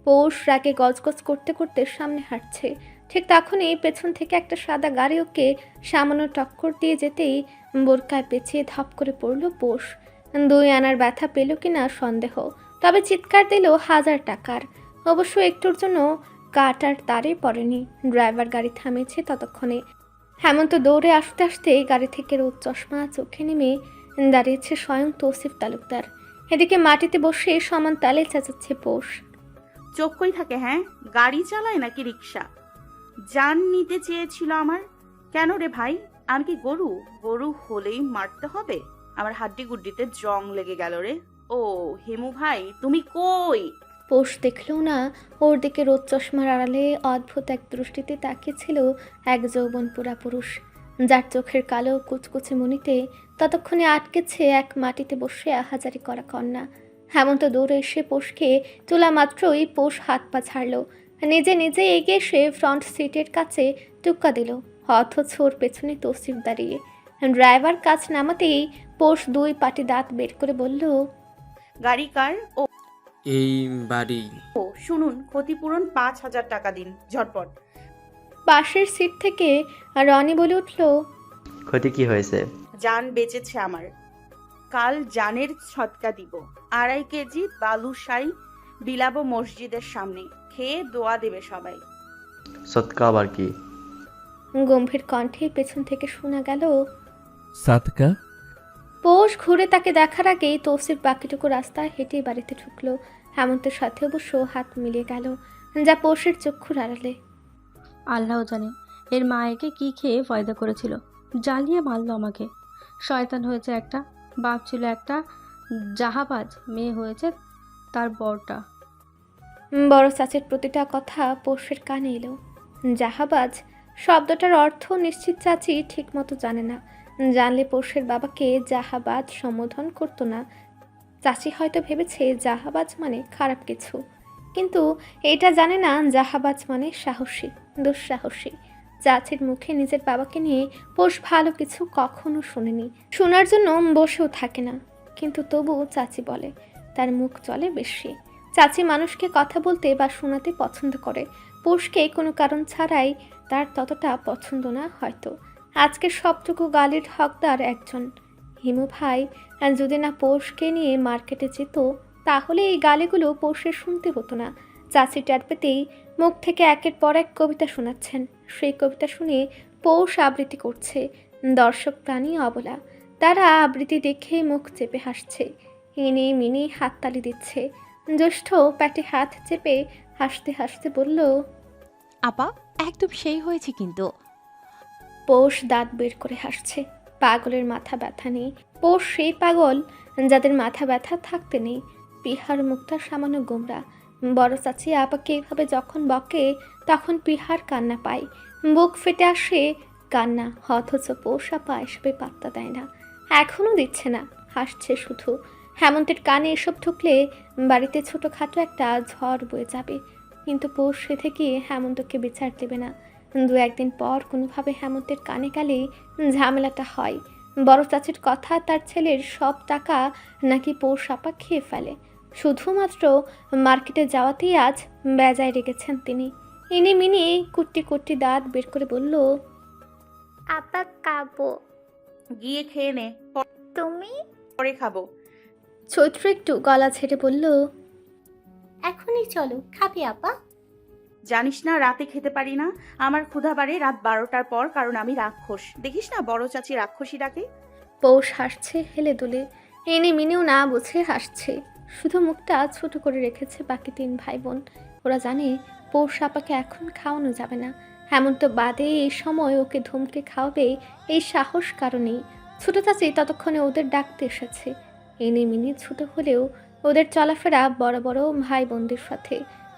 পৌষ রাগে গজগজ করতে করতে সামনে হাঁটছে। ঠিক তখনই পেছন থেকে একটা সাদা গাড়ি ওকে সামান্য টক্কর দিয়ে যেতেই বোরকায় পেঁচিয়ে ধপ করে পড়ল পৌষ। 2 আনার ব্যথা পেল কিনা সন্দেহ, তবে চিৎকার দিল 1000 টাকার। অবশ্য একটুর জন্য কাটার তারে পড়েনি। ড্রাইভার গাড়ি থামিয়েছে ততক্ষণে। হেমন্ত দৌড়ে আসতে আসতে গাড়ি থেকে রোদ চশমা চোখে নেমে দাঁড়িয়েছে স্বয়ং তৌসিফ তালুকদার। এদিকে মাটিতে বসে সমান তালে চেঁচাচ্ছে পৌষ। চোখ কই থাকে? হ্যাঁ, গাড়ি চালায় নাকি রিক্সা? জান নিতে চেয়েছিল আমার। কেন রে ভাই, আমি কি গরু? গরু হলেই মারতে হবে? আমার হাড্ডি গুড্ডিতে জং লেগে গেল রে। ও হেমু ভাই, তুমি কই? পৌষ দেখল না ওর দিকে রোদ চশমার আড়ালে অদ্ভুত এক দৃষ্টিতে তাকিয়েছিল এক যৌবনপুরা পুরুষ, যার চোখের কালো কুচকুচে মনিতে ততক্ষণে আটকেছে এক মাটিতে বসে আহাজারি করা কন্যা। হেমন্ত দৌড়ে এসে পৌষকে তোলা মাত্রই পৌষ হাত পা ছাড়ল। নিজে নিজে এগিয়ে এসে ফ্রন্ট সিটের কাছে টুক্কা দিল। অথচ ওর পেছনে তৌসিফ দাঁড়িয়ে। ড্রাইভার কাজ নামাতেই পৌষ 2 পাটি দাঁত বের করে বলল, গাড়ি কার? ও এই বাড়ি। ও শুনুন, ক্ষতিপূরণ 5000 টাকা দিন ঝটপট। পাশের সিট থেকে রনি বলে উঠল, ক্ষতি কি হয়েছে? জান বেঁচেছে আমার। কাল জানের ছটকা দিব। 2.5 কেজি বালুশাই বিলাবো মসজিদের সামনে। খেয়ে দোয়া দেবে সবাই। সৎকা আবার কি? গম্ভীর কণ্ঠে পেছন থেকে শোনা গেল। সাতকা। পৌষ ঘুরে তাকে দেখার আগেই তৌসিফ বাকিটুকু রাস্তা হেঁটে বাড়িতে ঢুকলো। হেমন্তের সাথে অবশ্য হাত মিলিয়ে গেল, যা পৌষের চক্ষুর আড়ালে। আল্লাহ জানে এর মা একে কী খেয়ে ফয়দা করেছিল, জ্বালিয়ে মারলো আমাকে। শয়তান হয়েছে একটা, বাপ ছিল একটা জাহাবাজ, মেয়ে হয়েছে তার বরটা। বড় চাচের প্রতিটা কথা পৌষের কানে এলো। জাহাবাজ শব্দটার অর্থ নিশ্চিত চাচি ঠিক মতো জানে না। জানলে পৌষের বাবাকে জাহাবাজ সম্বোধন করতো না। চাচি হয়তো ভেবেছে জাহাবাজ মানে খারাপ কিছু, কিন্তু এটা জানে না জাহাবাজ মানে সাহসী, দুঃসাহসী। চাচির মুখে নিজের বাবাকে নিয়ে পৌষ ভালো কিছু কখনো শোনেনি, শোনার জন্য বসেও থাকে না। কিন্তু তবু চাচি বলে, তার মুখ চলে বেশি। চাচি মানুষকে কথা বলতে বা শোনাতে পছন্দ করে। পৌষকে কোনো কারণ ছাড়াই তার ততটা পছন্দ না হয়তো। আজকে সবটুকু গালির হকদার একজন হিমু ভাই। আর যদি না পৌষকে নিয়ে মার্কেটে যেত, তাহলে এই গালিগুলো পৌষের শুনতে হতো না। চাচি টের পেতেই মুখ থেকে একের পর এক কবিতা শোনাচ্ছেন। সেই কবিতা শুনে পৌষ আবৃত্তি করছে। দর্শক প্রাণী অবলা, তারা আবৃত্তি দেখে মুখ চেপে হাসছে, ইনি মিনি হাততালি দিচ্ছে। জ্যেষ্ঠ প্যাটে হাত চেপে হাসতে হাসতে বলল, আপা একদম সেই হয়েছে কিন্তু। পৌষ দাঁত বের করে হাসছে। পাগলের মাথা ব্যথা নেই। পৌষ সেই পাগল যাদের মাথা ব্যথা থাকতে নেই। পিহার মুখটা সামান্য গোমরা। বড় চাচি আপাকে এইভাবে যখন বকে, তখন পিহার কান্না পায়, বুক ফেটে আসে কান্না। অথচ পৌষ আপা এসবে পাত্তা দেয় না, এখনও দিচ্ছে না, হাসছে শুধু। হেমন্তের কানে এসব ঢুকলে বাড়িতে ছোটোখাটো একটা ঝড় বয়ে যাবে। কিন্তু পৌষ সে থেকে হেমন্তকে বিচার দেবে না। দু একদিন পর কোনোভাবে হেমন্তের কানে গেলে ঝামেলাটা হয়। বড় চাচির কথা, তার ছেলের সব টাকা নাকি পৌষ আপা খেয়ে ফেলে। শুধুমাত্র মার্কেটে যাওয়াতেই আজ বেজায় রেগেছেন তিনি। ইনি মিনি কুট্টি কুট্টি দাঁত বের করে বলল, আপা খাবো। গিয়ে খেয়ে নে, তুমি? পরে খাবো। চৈত্র একটু গলা ছেড়ে বলল, এখনই চলো, খাবে আপা? জানিস না রাতে খেতে পারি না, আমার ক্ষুধা বাড়ে রাত 12টার পর, কারণ আমি রাক্ষস। দেখিস না বড় চাচি রাক্ষসী ডাকে। পৌষ হাসছে হেলে দুলে। এনে মিনিও না বুঝে হাসছে, শুধু মুখটা ছোট করে রেখেছে বাকি 3 ভাই বোন। ওরা জানে পৌষ আপাকে এখন খাওয়ানো যাবে না। হেমন্ত বাদে এই সময় ওকে ধমকে খাওয়াবে এই সাহস কারণেই। ছোট চাচি ততক্ষণে ওদের ডাকতে এসেছে। এনে মিনি ছোট হলেও ওদের চলাফেরা বড় বড় ভাই বোনদের সাথে।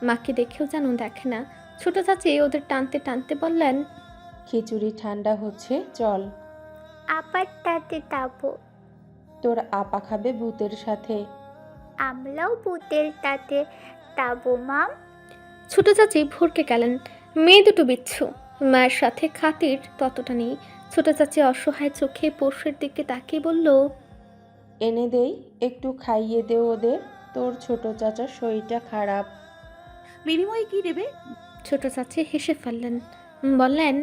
মাকে দেখেও যেন দেখে না। ছোট চাচি ওদের টানতে টানতে বললেন, খিচুড়ি ঠান্ডা হচ্ছে, চল। আপার তাতে তাবো। তোর আপা খাবে ভূতের সাথে। আমরাও ভূতের তাতে তাবো মাম। ছোট চাচি ভরকে গেলেন। মেয়ে দুটো বিচ্ছু, মায়ের সাথে খাতির ততটা নেই। ছোট চাচি অসহায় চোখে পৌষের দিকে তাকিয়ে বলল, এনে দেই, একটু খাইয়ে দে ওদের, তোর ছোট চাচার শরীরটা খারাপ। বিনিময়ে কি দেবে? ছোট চাচি হেসে ফেললেন, বললেন,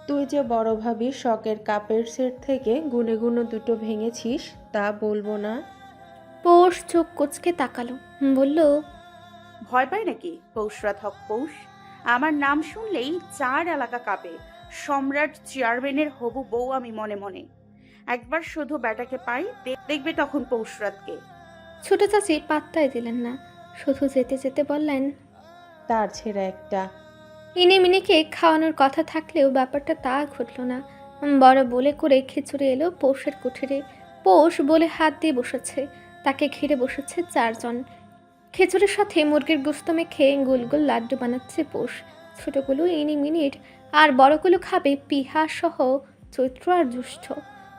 তুই যে বড় ভাবি শখের কাপের সেট থেকে গুনে গুনে 2টো ভেঙেছিস, তা বলবো না। পৌষ চোখ কোচকে তাকালো, বলল, ভয় পায় নাকি? পৌষরাত হক পৌষ, আমার নাম শুনলেই 4 এলাকা কাঁপে। সম্রাট চেয়ারম্যানের হবু বউ আমি মনে মনে। একবার শুধু ব্যাটাকে পাই, দেখবে তখন পৌষরাতকে। ছোট চাচি পাত্তাই দিলেন না, শুধু যেতে যেতে বললেন, তার ছেড়া একটা। ইনি মিনিকে খাওয়ানোর কথা থাকলেও ব্যাপারটা তা ঘটল না। বড় বলে করে খিচুড়ি এলো পৌষের কুঠিরে। পৌষ বলে হাত দিয়ে বসেছে, তাকে ঘিরে বসেছে 4 জন। খিচুড়ির সাথে মুরগির গোস্ত মেখে গোল গোল লাড্ডু বানাচ্ছে পৌষ। ছোটগুলো ইনি মিনিট আর বড়গুলো খাবে পিহা সহ চৈত্র আর জ্যৈষ্ঠ।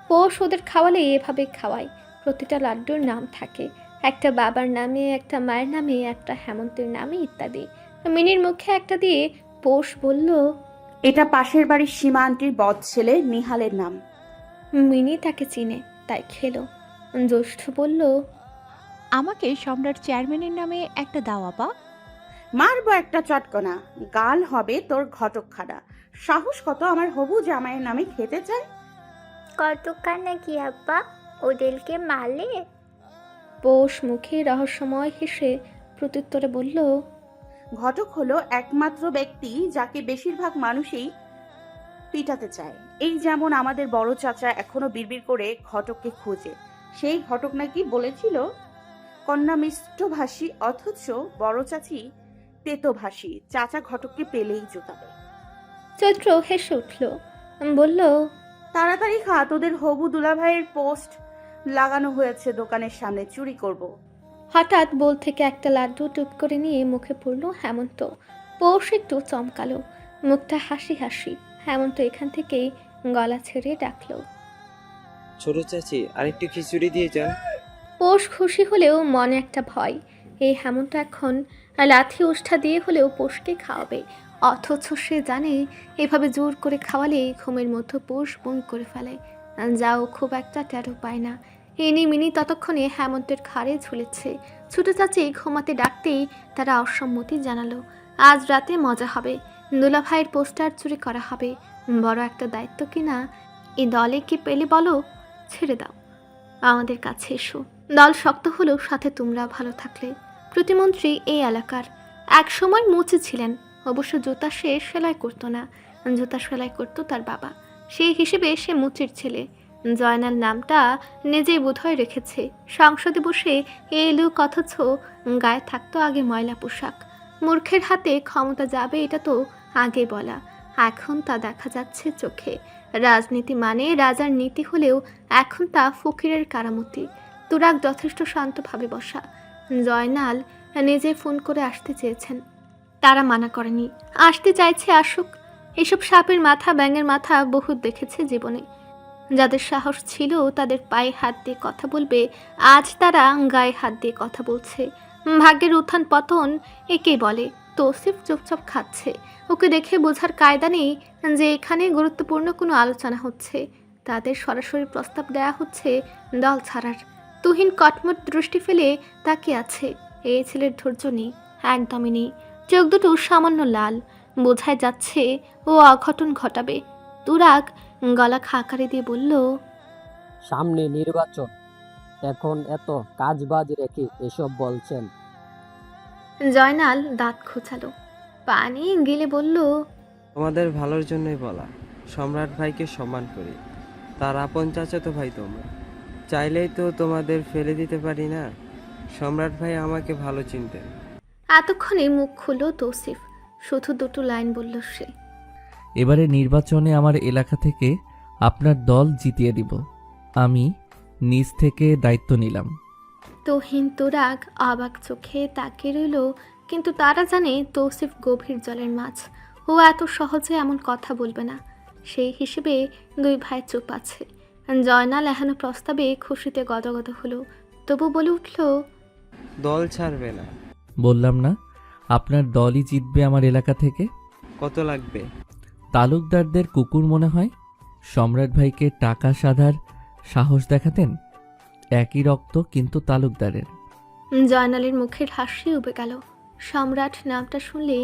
পৌষ ওদের খাওয়ালে এভাবে খাওয়ায়। প্রতিটা লাড্ডুর নাম থাকে, একটা বাবার নামে, একটা মায়ের নামে, একটা হেমন্তের নামে ইত্যাদি। মিনির মুখে একটা দিয়ে পৌষ বলল, এটা পাশের বাড়ির সীমা আন্টির বদ ছেলে নিহালের নাম। মিনি তাকে চিনে, তাই খেলো। জ্যৈষ্ঠ বলল, আমাকে সম্রাট চেয়ারম্যানের নামে একটা দাও আপা। মারবো একটা চটকনা, গাল হবে তোর ঘটকখানা। সাহস কত আমার হবু জামাইয়ের নামে খেতে চায়? কতখানা কি আপা, ওদেরকে মারলে? পৌষ মুখে রহস্যময় হেসে প্রত্যুত্তরে বলল, ঘটক হলো একমাত্র ব্যক্তি যাকে বেশিরভাগ মানুষই পিটাতে চায়। এই যেমন আমাদের বড় চাচা এখনো বিড়বিড় করে ঘটককে খোঁজে। সেই ঘটক নাকি বলেছিল কন্যা মিষ্টভাষী, অথচ বড় চাচি তেতোভাষী। চাচা ঘটককে পেলেই জোটাবে। চৈত্র হেসে উঠল, বলল, তাড়াতাড়ি খা, তোদের হবু দুলাভাইয়ের পোস্ট লাগানো হয়েছে দোকানের সামনে, চুরি করব। হঠাৎ বোল থেকে একটা লাড্ডু টুপ করে নিয়ে মুখে পড়ল হেমন্ত। পৌষ একটু চমকালো, মুখটা হাসি হাসি। হেমন্ত এখান থেকেই গলা ছেড়ে ডাকলো, ছোট চাচি আরেকটু খিচুড়ি দিয়ে যান। পৌষ খুশি হলেও মনে একটা ভয়। এই হেমন্ত এখন লাথি উষ্ঠা দিয়ে হলেও পৌষকে খাওয়াবে, অথচ সে জানে এভাবে জোর করে খাওয়ালে ঘুমের মধ্যে পৌষ বমি করে ফেলে, যাও খুব একটা টেরও পায় না। ইনি মিনি ততক্ষণে হেমন্তের ঘাড়ে ঝুলেছে। ছোট চাচি ঘুমাতে ডাকতেই তারা অসম্মতি জানালো। আজ রাতে মজা হবে, দুলাভাইয়ের পোস্টার চুরি করা হবে। বড় একটা দায়িত্ব কিনা, এই দলে কি পেলে বলো? ছেড়ে দাও, আমাদের কাছে এসো। দল শক্ত হলেও সাথে তোমরা ভালো থাকলে। প্রতিমন্ত্রী এই এলাকার, এক সময় মুচি ছিলেন। অবশ্য জুতা সে সেলাই করতো না, জুতা সেলাই করতো তার বাবা। সেই হিসেবে সে মুচির ছেলে। জয়নাল নামটা নিজেই বোধহয় রেখেছে। সংসদে বসে এই লোক, অথচ গায়ে থাকতো আগে ময়লা পোশাক। মূর্খের হাতে ক্ষমতা যাবে এটা তো আগে বলা, এখন তা দেখা যাচ্ছে চোখে। রাজনীতি মানে রাজার নীতি হলেও এখন তা ফকিরের কারামতি। তুরাগ যথেষ্ট শান্তভাবে বসা। জয়নাল নিজে ফোন করে আসতে চেয়েছেন, তারা মানা করেনি। আসতে চাইছে আসুক, এসব সাপের মাথা ব্যাঙের মাথা বহুত দেখেছে জীবনে। যাদের সাহস ছিল তাদের পায়ে হাত দিয়ে কথা বলবে, আজ তারা গায়ে হাত দিয়ে কথা বলছে। ভাগ্যের উত্থান পতন একে বলে। তৌসিফ চুপচাপ খাচ্ছে। ওকে দেখে বোঝার কায়দা নেই যে এখানে গুরুত্বপূর্ণ কোনো আলোচনা হচ্ছে। তাদের সরাসরি প্রস্তাব দেয়া হচ্ছে দল ছাড়ার। তুহিন কটমট দৃষ্টি ফেলে তাকিয়ে আছে। এই ছেলের ধৈর্য নেই, একদমই নেই। চোখ দুটো সামান্য লাল, বোঝাই যাচ্ছে ও অঘটন ঘটাবে। তুরাগ গলা খাকারি দিয়ে বলল, সামনে নির্বাচন, এখন এত কাজবাজ রেখে এসব বলছেন? জয়নাল দাঁত খোঁচালো, পানি গিলে বলল, তোমাদের ভালোর জন্যই বলা। সম্রাট ভাইকে সম্মান করি, তার আপন চাচাতো ভাই তোমরা। চাইলেই তো তোমাদের ফেলে দিতে পারি না। সম্রাট ভাই আমাকে ভালো চিনতেন। এতক্ষণে মুখ খুলল তৌসিফ। শুধু দুটো লাইন বলল সে, এবারে নির্বাচনে আমার এলাকা থেকে আপনার দল জিতিয়ে দিব। আমি নিজ থেকে দায়িত্ব নিলাম। তুহিন তুরাগ অবাক চোখে তাকিয়ে রইল, কিন্তু তারা জানে তৌসিফ গভীর জলের মাছ। ও এত সহজে এমন কথা বলবে না। সেই হিসেবে দুই ভাই চুপ আছে। জয়নাল এখনো প্রস্তাবে খুশিতে গদগদ হলো, তবু বলে উঠল, দল ছাড়বে না। বললাম না আপনার দলই জিতবে আমার এলাকা থেকে। কত লাগবে? তালুকদারদের কুকুর মনে হয়। সম্রাট ভাইকে টাকা সাধার সাহস দেখাতেন। একই রক্ত কিন্তু তালুকদারের। জয়নালের মুখের হাসি উবে গেল। সম্রাট নামটা শুনলে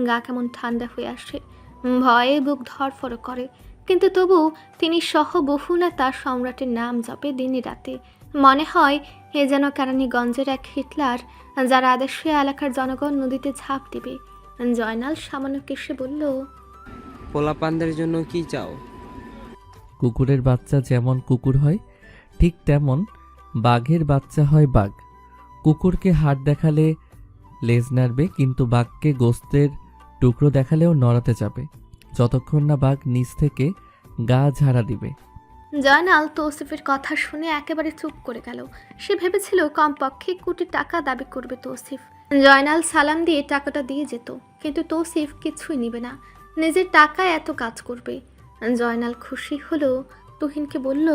গা কেমন ঠান্ডা হয়ে আসে, ভয়ে বুক ধড়ফড় করে। কিন্তু তবু তিনি সহ বহু নেতা সম্রাটের নাম জপে দিনে রাতে। মনে হয় এ যেন কেরানীগঞ্জের এক হিটলার, যার আদেশে এলাকার জনগণ নদীতে ঝাঁপ দিবে। জয়নাল সামান্য কেসে বলল, পোলাপানদের জন্য কি চাও? কুকুরের বাচ্চা যেমন কুকুর হয়, ঠিক তেমন বাঘের বাচ্চা হয় বাঘ। কুকুরকে হাড় দেখালে লেজ নাড়বে, কিন্তু বাঘকে গোস্তের টুকরো দেখালেও নড়াতে যাবে, যতক্ষণ না বাঘ নিচ থেকে গা ঝাড়া দিবে। জয়নাল তৌসিফের কথা শুনে একেবারে চুপ করে গেল। সে ভেবেছিল কমপক্ষে কোটি টাকা দাবি করবে তৌসিফ। জয়নাল সালাম দিয়ে টাকাটা দিয়ে যেত, কিন্তু তৌসিফ কিছুই নিবে না, নিজের টাকায় এত কাজ করবে। জয়নাল খুশি হলো, তুহিনকে বলল,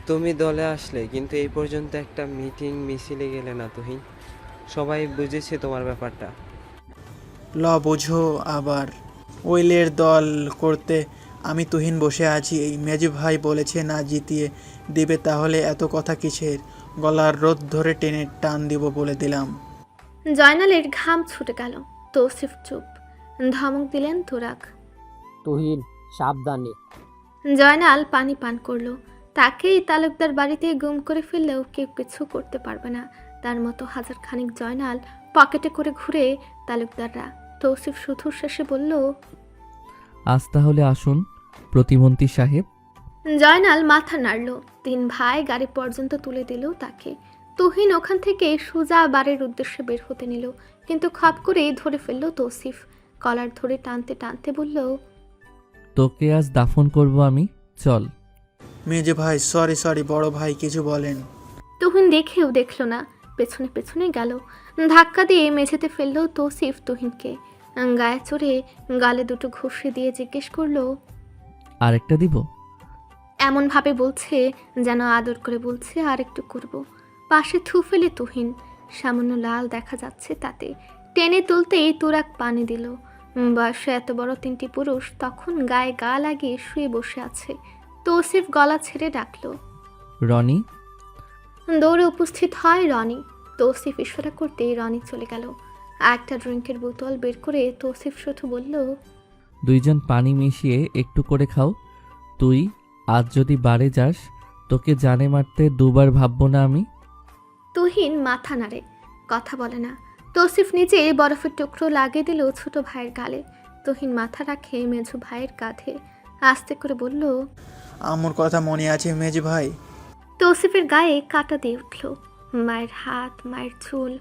তুমি দলে আসলে, কিন্তু এই পর্যন্ত একটা মিটিং মিছিলে গেলে না তুহিন। সবাই বুঝেছে তোমার ব্যাপারটা। বোঝো আবার। ওইলের দল করতে আমি তুহিন বসে আছি। এই মেজু ভাই বলেছে না জিতিয়ে দিবে, তাহলে এত কথা কিসের? গলার রোদ ধরে টেনে টান দিব বলে দিলাম। জয়নালের ঘাম ছুটে গেল। তৌসিফ চুপ। ধমক দিলেন তুরাগ, তুহিন সাবধানে। জয়নাল পানি পান করলো। তাকেই তালুকদার বাড়িতে গুম করে ফেললেও কেউ কিছু করতে পারবে না। তার মতো হাজার খানিক জয়নাল পকেটে করে ঘুরে তালুকদাররা। তৌসিফ শুধু শেষে বলল, আজ তাহলে আসুন প্রতিমন্ত্রী সাহেব। জয়নাল মাথা নাড়ল। তিন ভাই গাড়ি পর্যন্ত তুলে দিল তাকে। তুহিন ওখান থেকে সোজা বাড়ির উদ্দেশ্যে বের হতে নিল, কিন্তু খপ করে ধরে ফেলল তৌসিফ। কলার ধরে টানতে টানতে বলল, তোকে আজ দাফন করব আমি, চল। মেজু ভাই সরি বড় ভাই কিছু বলেন। তুহিন দেখেও দেখল না, পেছনে পেছনে গেল। ধাক্কা দিয়ে মেঝেতে ফেলল তৌসিফ তুহিনকে। গায়ে চড়ে গালে দুটো ঘষে দিয়ে জিজ্ঞেস করলো, আরেকটা দিব? এমনভাবে বলছে যেন আদর করে বলছে আর একটু করব। পাশে থু ফেলে তুহিন, সামান্য লাল দেখা যাচ্ছে তাতে। টেনে তুলতেই তুরাগ পানি দিল। বয়সে এত বড় তিনটি পুরুষ তখন গায়ে গা লাগিয়ে শুয়ে বসে আছে। তৌসিফ গলা ছেড়ে ডাকলো, রনি। দৌড়ে উপস্থিত হয় রনি। তৌসিফ ইশারা করতেই রনি চলে গেল। একটা ড্রিঙ্কের বোতল বের করে তৌসিফ শুধু বলল, দুইজন পানি মিশিয়ে একটু করে খাও। তুই আজ যদি বাড়ি যাস, তোকে জানে মারতে দুবার ভাববো না আমি। তুহিন মাথা নাড়ে, কথা বলে না। তৌসিফ নিজে বরফের টুকরো লাগিয়ে দিল ছোট ভাইয়ের গালে। তুহিন মাথা রাখে মেজু ভাইয়ের কাঁধে, আস্তে করে বলল, আমার কথা মনে আছে মেজু ভাই? তৌসিফের গায়ে কাঁটা দিয়ে উঠল। মায়ের হাত, মায়ের চুল,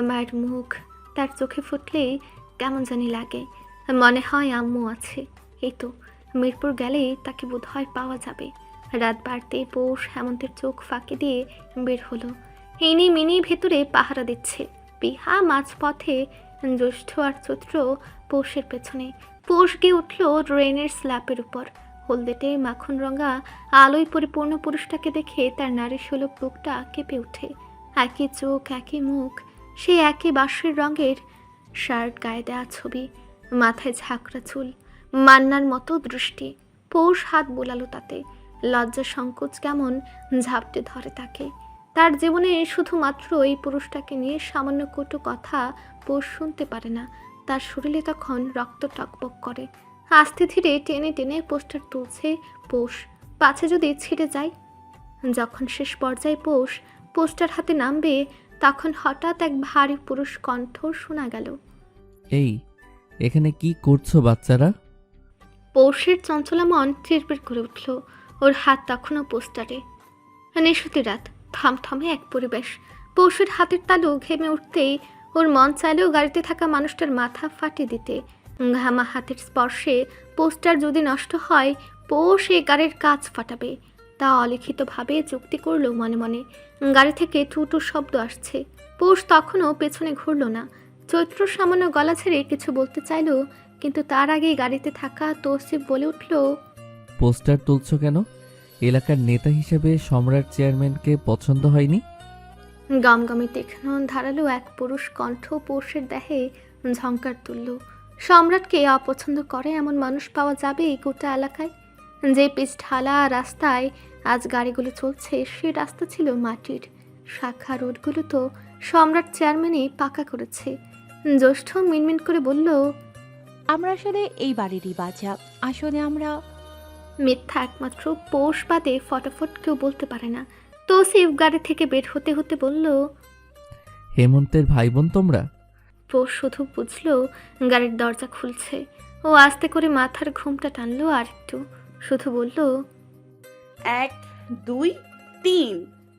মায়ের মুখ তার চোখে ফুটলেই কেমন জানি লাগে। মনে হয় আম্মু আছে। এই তো মিরপুর গেলেই তাকে বোধহয় পাওয়া যাবে। রাত বাড়তেই পৌষ হেমন্তের চোখ ফাঁকি দিয়ে বের হলো। ইনি মিনি ভেতরে পাহারা দিচ্ছে। পিহা মাঝপথে জ্যৈষ্ঠ আর চৈত্র পৌষের পেছনে। পৌষ গিয়ে উঠল ট্রেনের স্ল্যাপের উপর। হলদেটে মাখন রঙা আলোয় পরিপূর্ণ পুরুষটাকে দেখে তার নারী সুলভ বুকটা কেঁপে ওঠে। একই চোখ, একই মুখ, সেই একই বাঁশের রঙের শার্ট, গায়ে দেওয়া ছবি, মাথায় ঝাঁকড়া চুল, মান্নার মতো দৃষ্টি। পৌষ হাত বোলালো তাতে। লজ্জা সংকোচ কেমন ঝাপটে ধরে তাকে। তার জীবনে শুধুমাত্র এই পুরুষটাকে নিয়ে সামান্য কটু কথা পৌষ শুনতে পারে না। তার শরীরে তখন রক্ত টকবক করে। আস্তে ধীরে টেনে টেনে পোস্টার তুলছে পৌষ, পাছে যদি ছিঁড়ে যায়। যখন শেষ পর্যায়ে পৌষ পোস্টার হাতে নামবে, তখন হঠাৎ এক ভারী পুরুষ কণ্ঠ শোনা গেল। এই, এখানে কি করছো বাচ্চারা? পৌষের চঞ্চলা মন চিরবির করে উঠল। ওর হাত তখনও পোস্টারে। নিশুতি রাত, থমথমে এক পরিবেশ। পৌষের হাতের তালু ঘেমে উঠতেই ওর মন চাইলেও গাড়িতে থাকা মানুষটার মাথা ফাটিয়ে দিতে। ঘামা হাতের স্পর্শে পোস্টার যদি নষ্ট হয়, পৌষ এ গাড়ির কাজ ফাটাবে। তা অলিখিতভাবে চুক্তি করল মনে মনে। গাড়ি থেকে টুটু শব্দ আসছে। পৌষ তখনও পেছনে ঘুরল না। চৈত্র সামান্য গলা ছেড়ে কিছু বলতে চাইল, কিন্তু তার আগেই গাড়িতে থাকা তৌসিফ বলে উঠল, পোস্টার তুলছো কেন? এলাকার নেতা হিসেবে সম্রাট চেয়ারম্যানকে পছন্দ হয়নি? গমগমে তীক্ষ্ণ ধারালো এক পুরুষ কণ্ঠ পৌষের দেহে ঝংকার তুলল। সম্রাটকে অপছন্দ করে এমন মানুষ পাওয়া যাবে এই গোটা এলাকায়? যে পিচ ঢালা রাস্তায় আজ গাড়িগুলো চলছে, সে রাস্তা ছিল মাটির। শাখা রোডগুলো তো সম্রাট চেয়ারম্যানই পাকা করেছে। জ্যৈষ্ঠ মিনমিন করে বলল, আমরা আসলে এই বাড়িরই বাচ্চা। আসলে আমরা মিথ্যা একমাত্র পৌষ বাদে ফটাফট কেউ বলতে পারে না। তৌসিফ গাড়ি থেকে বের হতে হতে বলল, হেমন্তের ভাই বোন তোমরা? পৌষ শুধু বুঝল গাড়ির দরজা খুলছে। ও আস্তে করে মাথার ঘুমটা টানলো আর একটু, শুধু বলল, 1 2 3।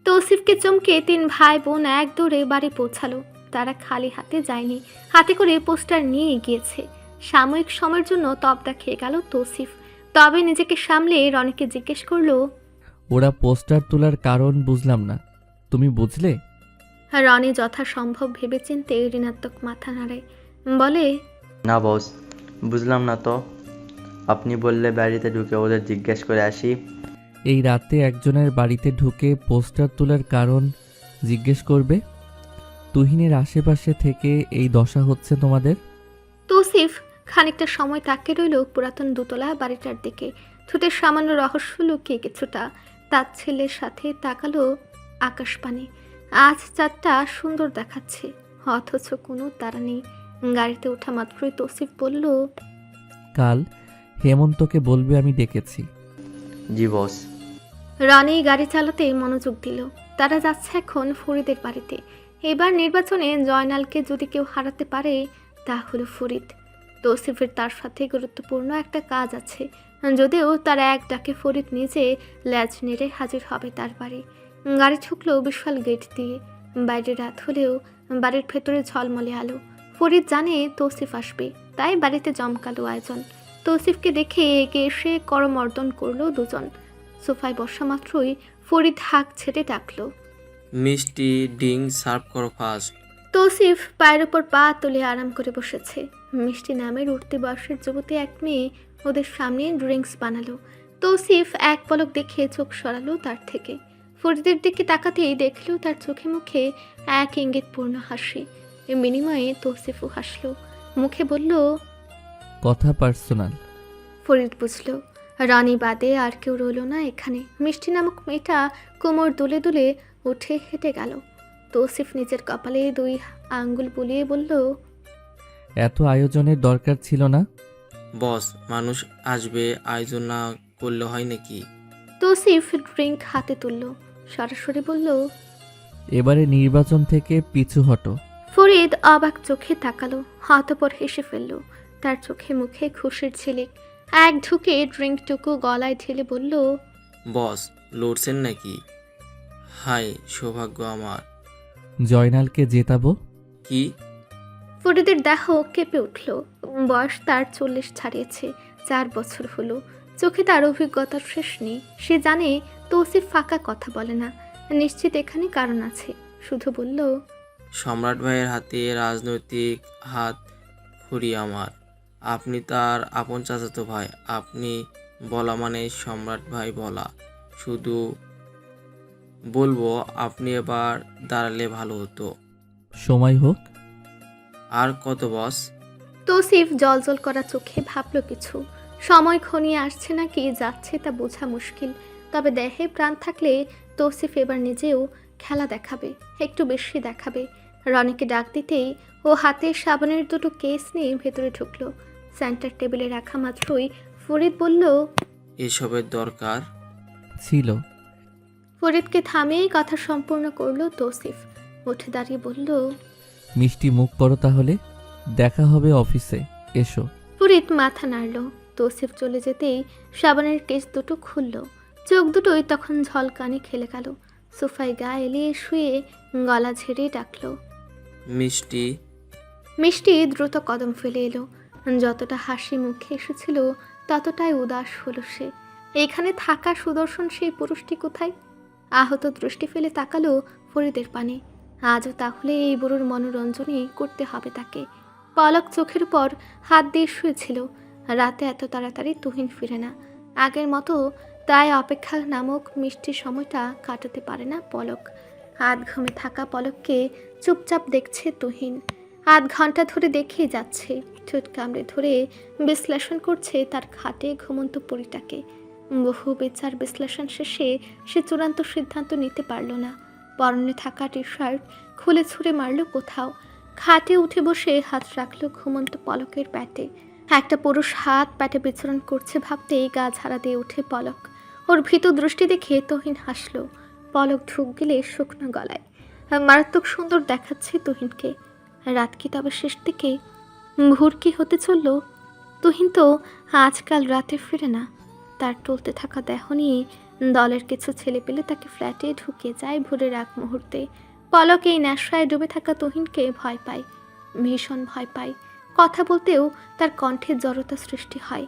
তৌসিফকে চমকে তিন ভাই বোন এক দৌড়ে বাড়ি পৌঁছালো। তারা খালি হাতে যায়নি, হাতে করে পোস্টার নিয়ে গিয়েছে। সাময়িক সময়ের জন্য তবদা খেয়ে গেল তৌসিফ। তবে নিজেকে সামলে রনিকে জিজ্ঞেস করলো, ওরা পোস্টার তোলার কারণ বুঝলাম না, তুমি বুঝলে? রনি যথাসম্ভব ভেবেচিন্তে ঋণাত্মক মাথা নাড়ে, বলে, না বস, বুঝলাম না তো। আপনি বললে বাড়িতে ঢুকে ওদের জিজ্ঞেস করে আসি। এই রাতে একজনের বাড়িতে ঢুকে পোস্টার তোলার কারণ জিজ্ঞেস করবে? তুহিনের আশেপাশে থেকে এই দশা হচ্ছে তোমাদের? তৌসিফ খানিকটা সময় তাকিয়ে রইল পুরাতন দুতলা বাড়িটার দিকে। ঠোঁটের সামান্য রহস্য লুকিয়ে কিছুটা। তার ছেলের সাথে তাকালো আকাশপানে। আজ চাঁদটা সুন্দর দেখাচ্ছে, অথচ কোনো তারা নেই। গাড়িতে ওঠা মাত্রই তৌসিফ বলল, কাল হেমন্তকে বলবে আমি ডেকেছি। জি বস। রনি গাড়ি চালাতে মনোযোগ দিল। তারা যাচ্ছে এখন ফরিদের বাড়িতে। এবার নির্বাচনে জয়নালকে যদি কেউ হারাতে পারে, তা হলো ফরিদ। তৌসিফের তার সাথে গুরুত্বপূর্ণ একটা কাজ আছে, যদিও তার এক ডাকে ফরিদ নিজে ল্যাজ নেড়ে হাজির হবে তার বাড়ি। গাড়ি ঢুকলো বিশাল গেট দিয়ে। বাইরে রাত হলেও বাড়ির ভেতরে ঝলমলে আলো। ফরিদ জানে তৌসিফ আসবে, তাই বাড়িতে জমকালো আয়োজন। তৌসিফকে দেখে এগিয়ে এসে করমর্দন করলো দুজন। সোফায় বসা মাত্রই ফরিদ হাঁক ছেড়ে ডাকলো, মিষ্টি ড্রিঙ্ক সার্ভ করো ফার্স্ট। তৌসিফ পায়ের ওপর পা তুলে আরাম করে বসেছে। মিষ্টি নামের উঠতি বয়সের যুবতী এক মেয়ে ওদের সামনে ড্রিঙ্কস বানালো। তৌসিফ এক পলক দেখে চোখ সরালো তার থেকে। ফরিদের দিকে তাকাতেই দেখলো তার চোখে মুখে এক ইঙ্গিতপূর্ণ হাসি। এর বিনিময়ে তৌসিফও হাসলো, মুখে বলল, কথা পার্সোনাল। ফরিদ বুঝলো রানী বাদে আর কেউ রইল না এখানে। মিষ্টি নামক মেয়েটা কোমর দুলে দুলে উঠে হেঁটে গেল। তৌসিফ নিজের কপালে 2 আঙ্গুল বুলিয়ে বলল, এত আয়োজনের দরকার ছিল না। বস, মানুষ আসবে, আয়োজন না করলে হয় নাকি? তৌসিফ ড্রিঙ্ক হাতে তুলল, সরাসরি বলল, এবারে নির্বাচন থেকে পিছু হটো। ফরিদ অবাক চোখে তাকালো, হতপর হেসে ফেলল। তার চোখে মুখে খুশির ঝিলিক। এক ঢুকে ড্রিঙ্কটুকু গলায় ঢেলে বলল, বস, লড়ছেন নাকি? হাই সৌভাগ্য আমার। জয়নালকে জেতাবো। কি? ফরিদের দেহ কেঁপে উঠল। বয়স তার 40 ছাড়িয়েছে, 4 বছর হলো। চোখে তার অভিজ্ঞতার শেষ নেই। সে জানে তৌসিফ ফাঁকা কথা বলে না, নিশ্চিত এখানে কারণ আছে। শুধু বলল, সম্রাট ভাইয়ের হাতে রাজনৈতিক হাত খড়ি আমার। আপনি তার আপন চাচাতো ভাই, আপনি বলা মানে সম্রাট ভাই বলা। শুধু বলবো আপনি এবার দাঁড়ালে ভালো হতো। সময় হোক। আর কত বস? তৌসিফ জলজল করা চোখে ভাবল কিছু। সময় ঘনিয়ে আসছে নাকি যাচ্ছে তা বোঝা মুশকিল, তবে দেহে প্রাণ থাকলে তৌসিফ এবার নিজেও খেলা দেখাবে, একটু বেশি দেখাবে। রনিকে ডাক দিতেই ও হাতে সাবানের দুটো কেস নিয়ে ভেতরে ঢুকলো। সেন্টার টেবিলে রাখা মাত্রই ফরিদ বলল, এসবের দরকার ছিল। ফরিদকে থামিয়েই কথা সম্পূর্ণ করলো তৌসিফ। উঠে দাঁড়িয়ে বলল, মিষ্টি মুখ করো তাহলে, দেখা হবে অফিসে, এসো। ফরিদ মাথা নাড়ল। তৌসিফ চলে যেতেই সাবানের কেস দুটো খুলল। চোখ দুটোই তখন ঝলকানি খেলে গেল। সোফায় গা এলিয়ে শুয়ে গলা ঝেড়ে ডাকল, মিষ্টি। মিষ্টি দ্রুত কদম ফেলে এলো। যতটা হাসি মুখে এসেছিল ততটাই উদাস হলো সে। এখানে থাকা সুদর্শন সেই পুরুষটি কোথায়? আহত দৃষ্টি ফেলে তাকালো ফরিদের পানে। আজও তাহলে এই বুড়োর মনোরঞ্জনই করতে হবে তাকে। পলক চোখের উপর হাত দিয়ে শুয়েছিল। রাতে এত তাড়াতাড়ি তুহিন ফিরে না, আগের মতো। তাই অপেক্ষা নামক মিষ্টি সময়টা কাটাতে পারে না পলক। আধ ঘুমে থাকা পলককে চুপচাপ দেখছে তুহিন। আধ ঘন্টা ধরে দেখেই যাচ্ছে, ঠোঁট কামড়ে ধরে বিশ্লেষণ করছে তার খাটে ঘুমন্ত পরিটাকে। বহু বিচার বিশ্লেষণ শেষে সে চূড়ান্ত সিদ্ধান্ত নিতে পারল না। পরনে থাকা টি শার্ট খুলে ছুঁড়ে মারল কোথাও। খাটে উঠে বসে হাত রাখল ঘুমন্ত পলকের প্যাটে। একটা পুরুষ হাত প্যাটে বিচরণ করছে ভাবতেই গা ঝাড়া দিয়ে ওঠে পলক। ওর ভীতু দৃষ্টি দেখে তুহিন হাসল। পলক ঢুক গেলে শুকনো গলায়, মারাত্মক সুন্দর দেখাচ্ছে তুহিনকে। রাত কি তবে শেষ দিকে? ভোর কি হতে চলল? তুহিন তো আজকাল রাতে ফিরে না। তার টলতে থাকা দেহ নিয়ে দলের কিছু ছেলে পেলে তাকে ফ্ল্যাটে ঢুকে যায় ভোরের আগ মুহূর্তে। পলক এই নেশায় ডুবে থাকা তুহিনকে ভয় পায়, ভীষণ ভয় পায়। কথা বলতেও তার কণ্ঠে জড়তা সৃষ্টি হয়।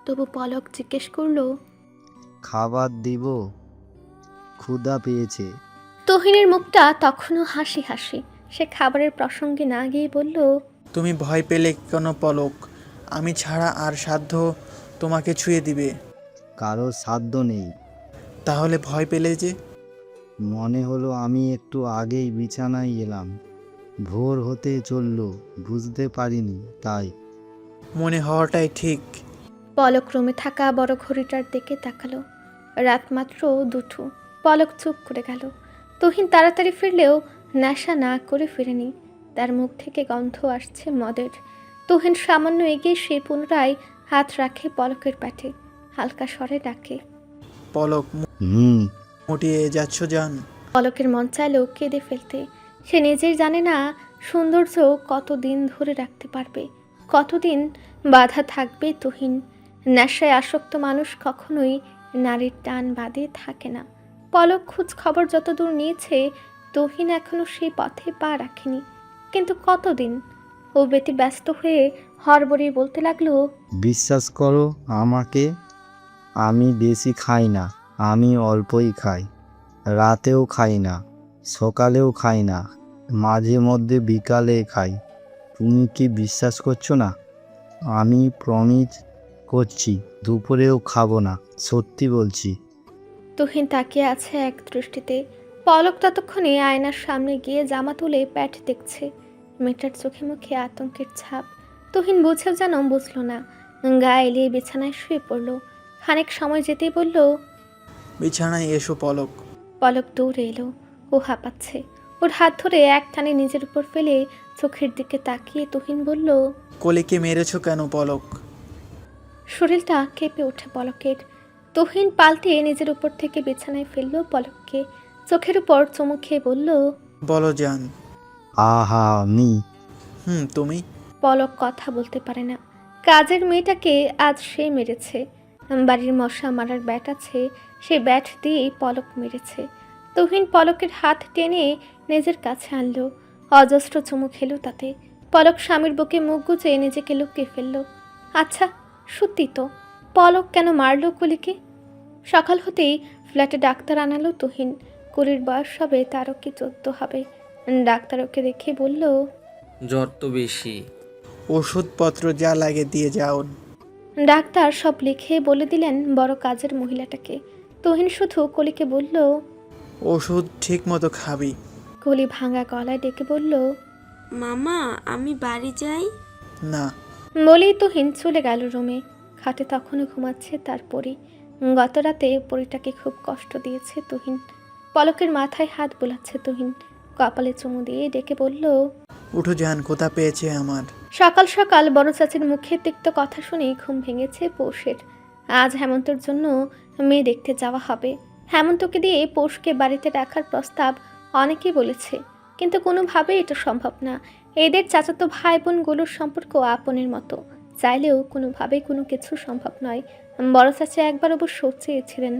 তবু পলক জিজ্ঞেস করল, খাবার দিব? ক্ষুধা পেয়েছে। তুহিনের মুখটা তখনও হাসি হাসি। সে খাবারের প্রসঙ্গে না গিয়ে বলল, তুমি ভয় পেলে কেন পলক? আমি ছাড়া আর সাধ্য তোমাকে ছুঁয়ে দিবে? কারো সাধ্য নেই। তাহলে ভয় পেলে যে? মনে হলো আমি একটু আগেই বিছানায় এলাম, ভোর হতে চললো, বুঝতে পারিনি তাই। মনে হওয়াটাই ঠিক। পলক রুমে থাকা বড় ঘড়িটার দিকে তাকালো। রাত মাত্র 2টো। পলক চুপ করে গেল। তুহিন তাড়াতাড়ি ফিরলেও নেশা না করে ফিরেনি। তার মুখ থেকে গন্ধ আসছে মদের। তুহিন সামান্য এগিয়ে সে পুনরায় হাত রাখে পলকের পেটে। হালকা স্বরে ডাকে, পলক, মুটিয়ে যাচ্ছ জান? পলকের মন চাইলেও কেঁদে ফেলতে। সে নিজেই জানে না সৌন্দর্য কতদিন ধরে রাখতে পারবে, কতদিন বাধা থাকবে তুহিন। নেশায় আসক্ত মানুষ কখনোই নারীর টান বাদে থাকে না। পলক খোঁজ খবর যতদূর নিয়েছে, তুহিন এখনো সেই পথে পা রাখেনি। কিন্তু কতদিন? ও বেটি ব্যস্ত হয়ে হড়বড়িয়ে বলতে লাগলো, বিশ্বাস করো আমাকে, আমি বেশি খাই না, আমি অল্পই খাই। রাতেও খাই না, সকালেও খাই না, মাঝে মধ্যে বিকালে খাই। তুমি কি বিশ্বাস করছো না? আমি প্রমিস করছি দুপুরেও খাবো না, সত্যি বলছি। তুহিন তাকিয়ে আছে এক দৃষ্টিতে। পলক ততক্ষণে আয়নার সামনে গিয়ে জামা তুলে প্যাট দেখছে। মেয়েটার চোখে মুখে আতঙ্কের ছাপ। তুহিন বুঝেও যেন বুঝল না। গা এলিয়ে বিছানায় শুয়ে পড়ল। খানিক সময় যেতেই বলল, বিছানায় এসো পলক। পলক দৌড়ে এলো। ও হাঁপাচ্ছে। ওর হাত ধরে এক টানে নিজের উপর ফেলে চোখের দিকে তাকিয়ে তুহিন বলল, কলিকে মেরেছো কেন পলক? শরীরটা কেঁপে ওঠে পলকের। তুহিন পাল্টে নিজের উপর থেকে বিছানায় ফেলল পলককে। চোখের উপর চুমু খেয়ে বলল, বলো জান। আহা আমি। তুমি? পলক কথা বলতে পারে না। কাজের মেয়েটাকে আজ সে মেরেছে। বাড়ির মশা মারার ব্যাট আছে, সেই ব্যাট দিয়েই পলক মেরেছে। তুহিন পলকের হাত টেনে নিজের কাছে আনলো। অজস্র চুমু খেলো তাতে। পলক স্বামীর বুকে মুখ গুজে নিজেকে লুকিয়ে ফেলল। আচ্ছা, সত্যি তো, পলক কেন মারলো কলিকে? সকাল হতেই ফ্ল্যাটে ডাক্তার আনালো তুহিন। কুড়ির বয়স হবে, তারও কি 14 হবে। ডাক্তার ওকে দেখে বলল, জ্বর তো বেশি। ওষুধপত্র যা লাগে দিয়ে যাও। ডাক্তার সব লিখে বলে দিলেন বড় কাজের মহিলাটাকে। তুহিন শুধু কলিকে বলল, ওষুধ ঠিক মতো খাবি। কলি ভাঙা গলায় ডেকে বলল, মামা আমি বাড়ি যাই। না। বলেই তুহিন চলে গেল রুমে। খাটে তখনও ঘুমাচ্ছে তার পরি। গত রাতে পরিটাকে খুব কষ্ট দিয়েছে তুহিন। পলকের মাথায় হাত বোলাচ্ছে তুহিন, কপালে চুমু দিয়ে ডেকে বলল, উঠো জান, কোথা পেয়েছে আমার। সকাল সকাল বড় চাচির মুখে তিক্ত কথা শুনে ঘুম ভেঙেছে পৌষের। আজ হেমন্তর জন্য মেয়ে দেখতে যাওয়া হবে। হেমন্তকে দিয়ে পৌষকে বাড়িতে রাখার প্রস্তাব অনেকেই বলেছে, কিন্তু কোনোভাবেই এটা সম্ভব না। এদের চাচাতো ভাই বোনগুলোর সম্পর্ক আপনের মতো, চাইলেও কোনোভাবেই কোনো কিছু সম্ভব নয়। বড় চাচা একবার অবশ্য চেয়েছিলেন,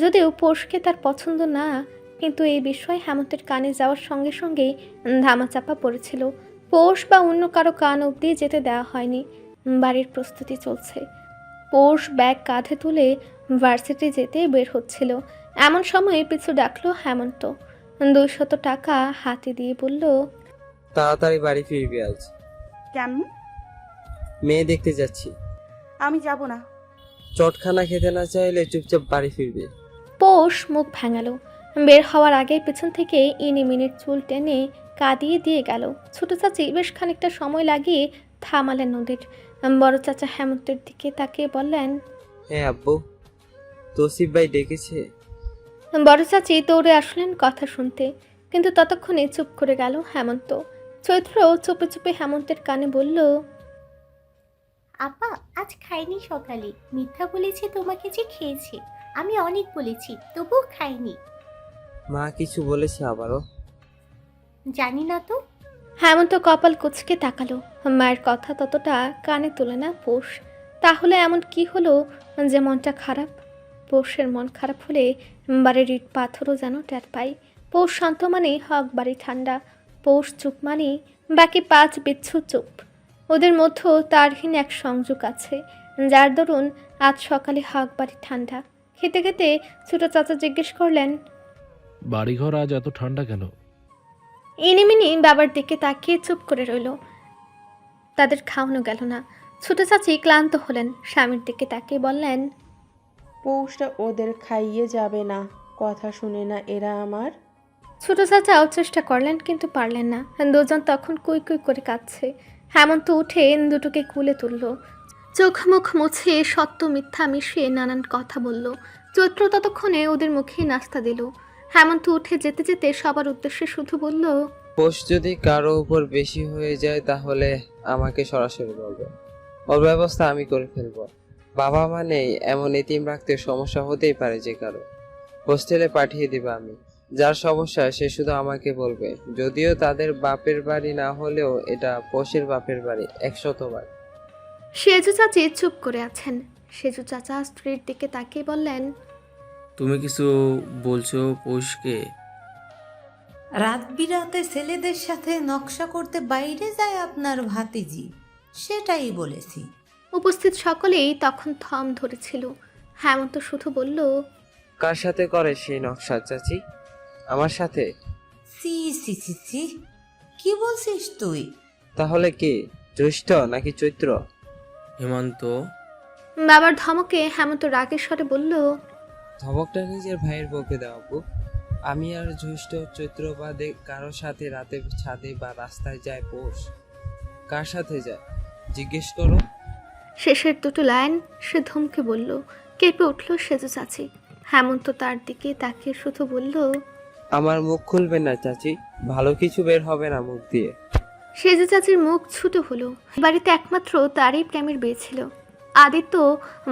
যদিও পৌষকে তার পছন্দ না, কিন্তু এই বিষয়ে হেমন্তের কানে যাওয়ার সঙ্গে সঙ্গেই ধামাচাপা পড়েছিল। পৌষ বা অন্য কারো কান অবধি যেতে দেওয়া হয়নি। বাড়ির প্রস্তুতি চলছে। পৌষ ব্যাগ কাঁধে তুলে ভার্সিটি যেতে বের হচ্ছিল। এমন সময় পিছু ডাকলো হেমন্ত। 200 টাকা হাতে দিয়ে বলল, তাড়াতাড়ি বাড়ি ফিরবি আজ। কেন? মেয়ে দেখতে যাচ্ছি। আমি যাব না। চটখানা খেতে না চাইলে চুপচাপ বাড়ি ফিরবি। পৌষ মুখ ভাঙালো। বের হওয়ার আগে পেছন থেকে ইনিমিনির চুল টেনে কাঁদিয়ে দিয়ে গেল। ছোট চাচি বেশ খানিকটা সময় লাগিয়ে থামালেন নদীর। বড় চাচা হেমন্তের দিকে তাকিয়ে বললেন, হ্যাঁ আব্বু, তৌসিফ ভাই ডেকেছে। বড় চাচি দৌড়ে আসলেন কথা শুনতে, কিন্তু ততক্ষণে চুপ করে গেল হেমন্ত। চৈত্র চুপে চুপে হেমন্তের কানে বলল, আপা আজ খাইনি সকালে, মিথ্যা বলেছে তোমাকে যে খেয়েছে। আমি অনেক বলেছি তবুও খাইনি। মা কিছু বলেছে আবারও? জানি না তো। হেমন্ত কপাল কুঁচকে তাকালো। মায়ের কথা ততটা কানে তোলে না পৌষ। তাহলে এমন কি হলো যে মনটা খারাপ? পৌষের মন খারাপ হলে বাড়ির ইট পাথরও যেন টের পায়। পৌষ শান্ত মানে হক বাড়ি ঠান্ডা। পৌষ চুপ মানে বাকি 5 বিচ্ছু চুপ। ওদের মধ্যেও তারহীন এক সংযোগ আছে, যার দরুন আজ সকালে হক বাড়ি ঠান্ডা। খেতে খেতে ছোট চাচা জিজ্ঞেস করলেন, বাড়িঘর আজ এত ঠান্ডা কেন? ইনিমিনি বাবার দিকে তাকিয়ে চুপ করে রইল। তাদের খাওয়ানো গেল না। ছোট চাচি ক্লান্ত হলেন, স্বামীর দিকে তাকিয়ে বললেন, পৌষটা ওদের খাইয়ে যাবে না, কথা শুনে না এরা আমার। ছোট চাচাও চেষ্টা করলেন কিন্তু পারলেন না। দুজন তখন কুই কুই করে কাঁদছে। হেমন্ত উঠে দুটোকে কুলে তুলল। চোখ মুখ মুছে সত্য মিথ্যা মিশিয়ে নানান কথা বলল। চৈত্র ততক্ষণে ওদের মুখে নাস্তা দিল। হেমন্ত উঠে যেতে যেতে সবার উদ্দেশ্যে শুধু বলল, পোষ যদি কারো উপর বেশি হয়ে যায় তাহলে আমাকে সরাসরি বলবে, ওর ব্যবস্থা আমি করে ফেলবো। বাবা মানে এমন এতিম রাখতে সমস্যা হতেই পারে যে কারো। হোস্টেলে পাঠিয়ে দিবে আমি। যার সমস্যা সে শুধু আমাকে বলবে। যদিও তাদের বাপের বাড়ি না হলেও এটা পোষের বাপের বাড়ি 100 বার। সেজু চাচি চুপ করে আছেন। সেজু চাচা স্ত্রীর দিকে তাকিয়ে বললেন, তুমি কিছু বলছো পৌষকে? রাত বিরাতে ছেলেদের সাথে নকশা করতে বাইরে যায় আপনার ভাতিজি, সেটাই বলেছি। উপস্থিত সকলেই তখন থম ধরেছিল। হেমন্ত শুধু বলল, কার সাথে করে সেই নকশা চাচি? আমার সাথে? সি সি সি সি, কি বলছিস তুই? তাহলে কে, জ্যৈষ্ঠ নাকি চৈত্র? হেমন্ত। বাবার ধমকে হেমন্ত রাগের স্বরে বলল, ধমকটা নিজের ভাইয়ের বউকে দাও আব্বু। আমি আর জ্যৈষ্ঠ চৈত্র বাদে কারো সাথে রাতে ছাদে বা রাস্তায় যায় পৌষ? কার সাথে যায় জিজ্ঞেস করো। শেষের দুটো লাইন সে ধমকে বলল। কেঁপে উঠল সেজু চাচি। হেমন্ত তার দিকে তাকিয়ে শুধু বলল, আমার মুখ খুলবে না চাচি, ভালো কিছু বের হবে না মুখ দিয়ে। সেজু চাচির মুখ ছুটো হলো। বাড়িতে একমাত্র তারই প্রেমের বিয়ে ছিল। আদিত্য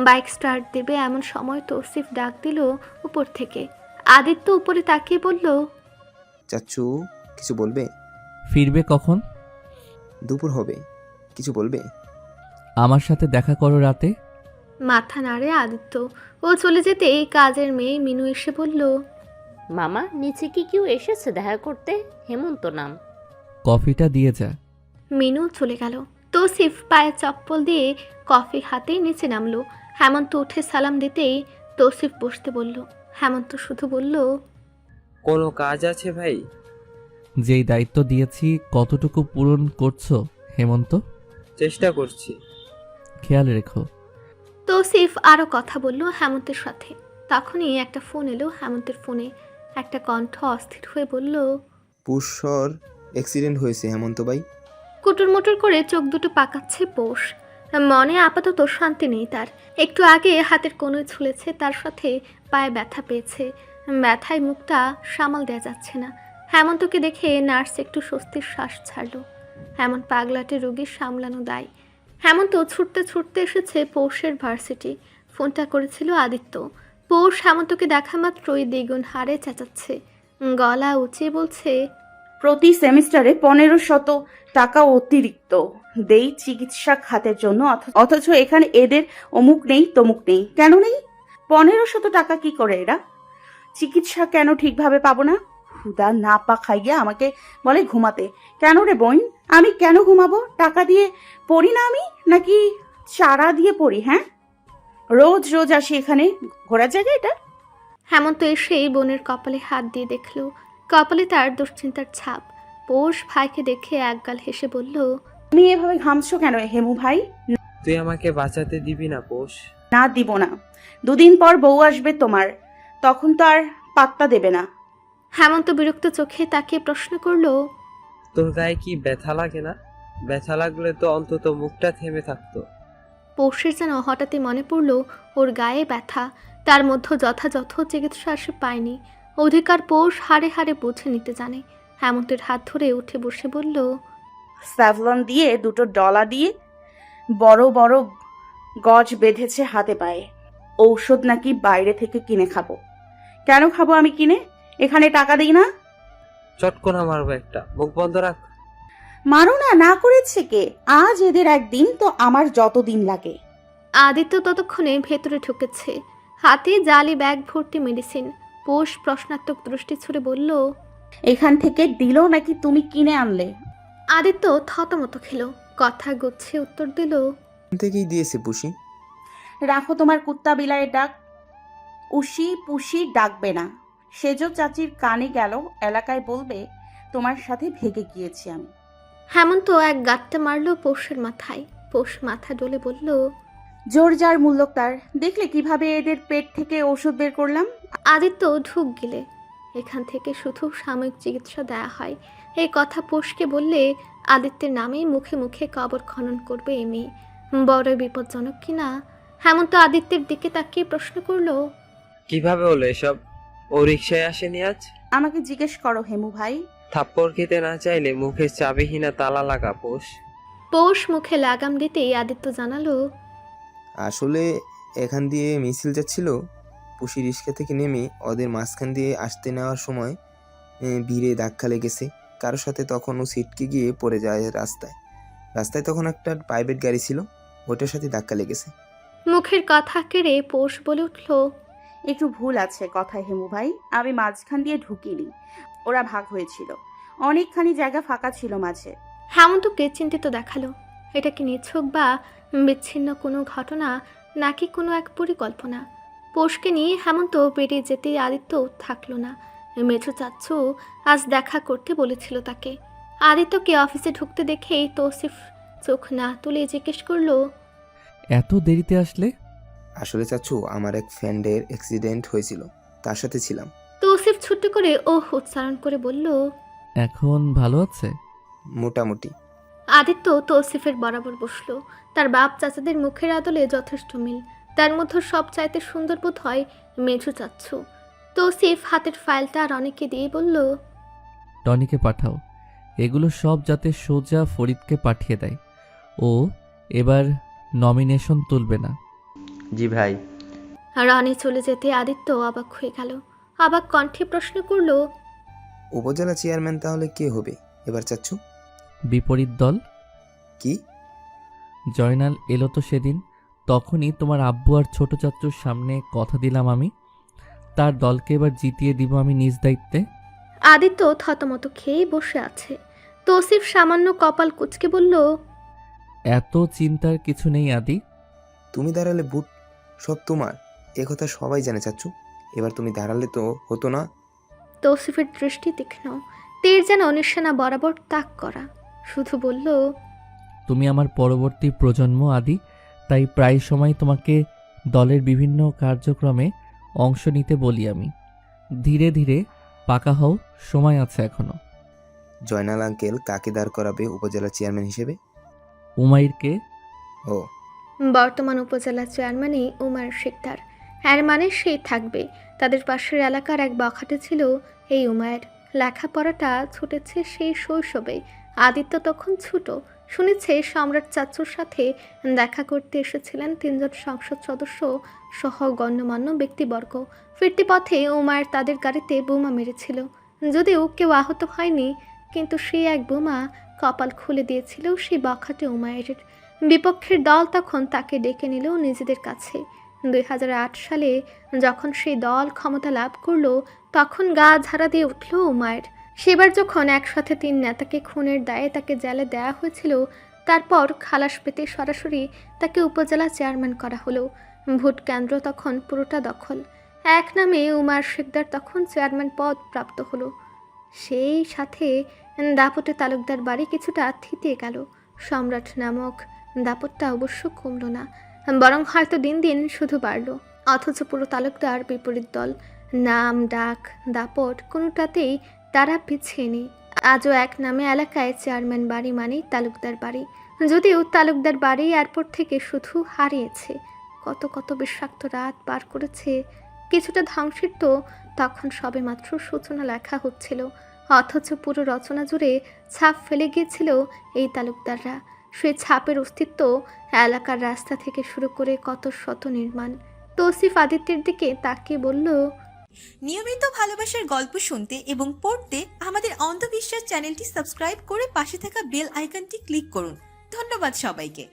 বাইক স্টার্ট দেবে এমন সময় তৌসিফ ডাক দিল উপর থেকে। আদিত্য উপরে তাকিয়ে বলল, চাচু কিছু বলবে? ফিরবে কখন? দুপুর হবে, কিছু বলবে? আমার সাথে দেখা করো রাতে। মাথা নাড়ে আদিত্য। ও চলে যেতে এই কাজের মেয়ে মিনু এসে বলল, মামা নিচে কি কেউ এসেছে দেখা করতে? হেমন্ত নাম। কফিটা দিয়ে যা। মিনু চলে গেল। তৌসিফ পায়ে চপ্পল দিয়ে কফি হাতে নিচে নামলো। হেমন্ত উঠে সালাম দিতেই তৌসিফ বসতে বলল। হেমন্ত শুধু বলল, কোনো কাজ আছে ভাই? যেই দায়িত্ব দিয়েছি কতটুকু পূরণ করছো হেমন্ত? চেষ্টা করছি। খেয়াল রেখো। তৌসিফ আরও কথা বলল হেমন্তের সাথে। তখনই একটা ফোন এলো হেমন্তের ফোনে। একটা কণ্ঠ অস্থির হয়ে বলল, পুষ্কর অ্যাক্সিডেন্ট হয়েছে হেমন্ত ভাই। কুটুর মুটুর করে চোখ দুটো পাকাচ্ছে পোষ। মনে আপাতত শান্তি নেই তার। একটু আগে হাতের কোনোই ছুলেছে, তার সাথে পায়ে ব্যথা পেয়েছে। ব্যথায় মুখটা সামাল দেওয়া যাচ্ছে না। হেমন্তকে দেখে নার্স একটু স্বস্তির শ্বাস ছাড়ল। এমন পাগলাটে রোগী সামলানো দায়। হেমন্ত ছুটতে ছুটতে এসেছে পৌষের ভার্সিটি। ফোনটা করেছিল আদিত্য। পৌষ হেমন্তকে দেখা মাত্রই দ্বিগুণ হারে চেঁচাচ্ছে, গলা উঁচিয়ে বলছে, প্রতি সেমিস্টারে 1500 টাকা অতিরিক্ত দেই চিকিৎসা খাতের জন্য, অথচ এখানে এদের অমুক নেই তমুক নেই। কেন নেই? 1500 টাকা কি করে এরা চিকিৎসা কেন ঠিকভাবে পাবো না? হুদা না পা খাইয়া আমাকে বলে ঘুমাতে। কেন রে বোন, আমি কেন ঘুমাবো? টাকা দিয়ে পড়ি না আমি, নাকি চারা দিয়ে পড়ি? হ্যাঁ, রোজ রোজ আসি এখানে, ঘোরার জায়গা এটা? হেমন্ত এসেই বোনের কপালে হাত দিয়ে দেখল, কপালে তার দুশ্চিন্তার ছাপ। পৌষ ভাইকে দেখে একগাল হেসে বলল, তুমি এভাবে ঘামছো কেন হেমু ভাই? তুই আমাকে বাঁচাতে দিবি না পোষ? না, দিব না। 2 দিন পর বউ আসবে তোমার, তখন তো আর পাত্তা দেবে না। হেমন্ত বিরক্ত চোখে তাকিয়ে প্রশ্ন করল, তোর গায়ে কি ব্যথা লাগে না? ব্যথা লাগলে তো অন্তত মুখটা থেমে থাকতো। পৌষের যেন হঠাৎই মনে পড়ল ওর গায়ে ব্যথা, তার মধ্যে যথাযথ চিকিৎসা সে পায়নি। অধিকার পৌষ হাড়ে হাড়ে বুঝে নিতে জানে। হেমন্তের হাত ধরে উঠে বসে বলল, স্যাভলন দিয়ে 2 ডলা দিয়ে বড় বড় গজ বেঁধেছে হাতে পায়ে। ঔষধ নাকি বাইরে থেকে কিনে খাবো। কেন খাবো আমি কিনে? এখানে টাকা দিই না। চটকনা মারবো একটা, মুখ বন্ধ রাখ। মারো না, না করেছে কে? আজ এদের একদিন তো আমার যত দিন লাগে। আদিত্য ততক্ষণে ভেতরে ঢুকেছে, হাতে জালি ব্যাগ ভর্তি মেডিসিন। পৌষ প্রশ্নাত্মক দৃষ্টি ছুড়ে বলল, এখান থেকে দিল নাকি তুমি কিনে আনলে? আদিত্য থতমত খেল, কথা গুছিয়ে উত্তর দিল, থেকেই দিয়েছে পুষি। রাখো তোমার কুত্তা বিলাইয়ের ডাক। উশি পুষি ডাকবে না। সেজো চাচির কানে গেল, এলাকায় বলবে তোমার সাথে ভেগে গিয়েছি আমি। হেমন্ত এক গাঁটটা মারল পৌষের মাথায়। পৌষ মাথা ডলে বলল, জোর যার মূল্য তার। দেখলে কিভাবে এদের পেট থেকে ওষুধ বের করলাম? আদিত্য ঢুক গেলে, এখান থেকে শুধু সাময়িক চিকিৎসা দেয়া হয়। এই কথা পৌষকে বললে আদিত্যের নামেই মুখে মুখে কবর খনন করবে এ মেয়ে। বড় বিপজ্জনক কিনা? হেমন্ত আদিত্যের দিকে তাকিয়ে প্রশ্ন করল, কিভাবে হলো এসব? ও রিক্সায় আসেনি আজ? আমাকে জিজ্ঞেস করো হেমু ভাই। থাপ্পড় খেতে না চাইলে মুখে চাবিহীনা তালা লাগা পোষ। পৌষ মুখে লাগাম দিতেই আদিত্য জানালো, আসলে এখান দিয়ে মিছিল যাচ্ছিল। পুষি রিক্সা থেকে নেমে ওদের মাঝখান দিয়ে আসতে নেওয়ার সময় ভিড়ে ধাক্কা লেগেছে কারোর সাথে। তখন ও ছিটকে গিয়ে পড়ে যায় রাস্তায় তখন একটা প্রাইভেট গাড়ি ছিল, ওটার সাথে ধাক্কা লেগেছে। মুখের কথা কেড়ে পৌষ বলে উঠল, একটু ভুল আছে কথায় হেমু ভাই। আমি মাঝখান দিয়ে ঢুকিনি, ওরা ভাগ হয়েছিল। অনেকখানি জায়গা ফাঁকা ছিল মাঝে। হেমন্তকে চিন্তিত দেখালো। এটা কি নিছক বা বিচ্ছিন্ন কোনো ঘটনা, নাকি কোনো এক পরিকল্পনা? পৌষকে নিয়ে হেমন্ত বেরিয়ে যেতেই আদিত্য থাকলো না। মেঝো চাচ্ছু আজ দেখা করতে বলেছিল তাকে। আদিত্যকে অফিসে ঢুকতে দেখেই তৌসিফ চোখ না তুলে জিজ্ঞেস করলো, এত দেরিতে আসলে? আসলে চাচু, আমার এক ফ্রেন্ডের অ্যাক্সিডেন্ট হয়েছিল, তার সাথে ছিলাম। তৌসিফ ছুট্টি করে উচ্চারণ করে বলল, এখন ভালো আছে? মোটামুটি। আদিত্য তৌসিফের বরাবর বসলো। তার বাপ চাচাদের মুখের আদলে যথেষ্ট মিল। তার মধ্যে সব চাইতে সুন্দর বোধ হয় মেঝো চাচ্ছু। তৌসিফ হাতের ফাইলটা রনিকে দিয়ে বলল, টনিকে পাঠাও, এগুলো সব যাতে সোজা ফরিদকে পাঠিয়ে দেয়। ও এবার নমিনেশন তুলবে না। জি ভাই। রনি চলে যেতে আদিত্য অবাক হয়ে গেল। অবাক কণ্ঠে প্রশ্ন করলো, উপজেলা চেয়ারম্যান তাহলে কে হবে এবার চাচ্ছু? বিপরীত দল। কি? জয়নাল এলো তো সেদিন, তখনই তোমার আব্বু আর ছোট চাচ্চুর সামনে কথা দিলাম আমি, তার দলকে এবার জিতিয়ে দিব আমি নিজ দায়িত্বে। আদিত্য থতমত খেয়ে বসে আছে। তৌসিফ সামান্য কপাল কুঁচকে বলল, এত চিন্তার কিছু নেই আদি। তুমি দাঁড়ালে বুট সব তোমার, একথা সবাই জানে চাচ্ছু। এবার তুমি দাঁড়ালে তো হতো না? তৌসিফের দৃষ্টি তীক্ষ্ণ, তীর যেন নিশানা বরাবর তাক করা। শুধু বলল, তুমি আমার পরবর্তী প্রজন্ম আদি, তাই প্রায় সময় তোমাকে দলের বিভিন্ন কার্যক্রমে অংশ নিতে বলি আমি। ধীরে ধীরে পাকা হও, সময় আছে এখনো। জয়নাল আঙ্কেল কাকে দাঁড় করাবে উপজেলা চেয়ারম্যান হিসেবে? উমাইরকে। ও, বর্তমান উপজেলা চেয়ারম্যানই উমার শিকদার। এর মানে সেই থাকবে। তাদের পাশের এলাকার এক বখাটে ছিল এই উমায়ের। লেখাপড়াটা ছুটেছে সেই শৈশবে। আদিত্য তখন ছোট। শুনেছে সম্রাট চাচুর সাথে দেখা করতে এসেছিলেন 3 জন সংসদ সদস্য সহ গণ্যমান্য ব্যক্তিবর্গ। ফিরতি পথে উমায়ের তাদের গাড়িতে বোমা মেরেছিল। যদিও কেউ আহত হয়নি, কিন্তু সেই এক বোমা কপাল খুলে দিয়েছিল সেই বখাটে উমায়ের। বিপক্ষের দল তখন তাকে ডেকে নিল নিজেদের কাছে। 2008 সালে যখন সেই দল ক্ষমতা লাভ করলো, তখন গা ঝাড়া দিয়ে উঠল উমায়ের। সেবার যখন একসাথে 3 নেতাকে খুনের দায়ে তাকে জেলে দেওয়া হয়েছিল, তারপর খালাস পেতে সরাসরি তাকে উপজেলা চেয়ারম্যান করা হলো। ভোট কেন্দ্র তখন পুরোটা দখল। এক নামে উমার শিকদার তখন চেয়ারম্যান পদ প্রাপ্ত হলো। সেই সাথে দাপটে তালুকদার বাড়ি কিছুটা থিতিয়ে গেল। সম্রাট নামক দাপটটা অবশ্য কমল না, বরং হয়তো দিন দিন শুধু বাড়ল। অথচ পুরো তালুকদার বিপরীত দল। নাম, ডাক, দাপট কোনোটাতেই তারা পিছিয়ে নেই। আজও এক নামে এলাকায় চেয়ারম্যান বাড়ি মানেই তালুকদার বাড়ি। যদিও তালুকদার বাড়ি এয়ারপোর্ট থেকে শুধু হারিয়েছে, কত কত বিষাক্ত রাত পার করেছে। কিছুটা ধ্বংসের তো তখন সবে মাত্র সূচনা লেখা হচ্ছিল, অথচ পুরো রচনা জুড়ে ছাপ ফেলে গিয়েছিল এই তালুকদাররা। সেই ছাপের অস্তিত্ব এলাকার রাস্তা থেকে শুরু করে কত শত নির্মাণ। তৌসিফ আদিত্যের দিকে তাকিয়ে বলল, নিয়মিত ভালোবাসার গল্প শুনতে এবং পড়তে আমাদের অন্ধবিশ্বাস চ্যানেলটি সাবস্ক্রাইব করে পাশে থাকা বেল আইকনটি ক্লিক করুন। ধন্যবাদ সবাইকে।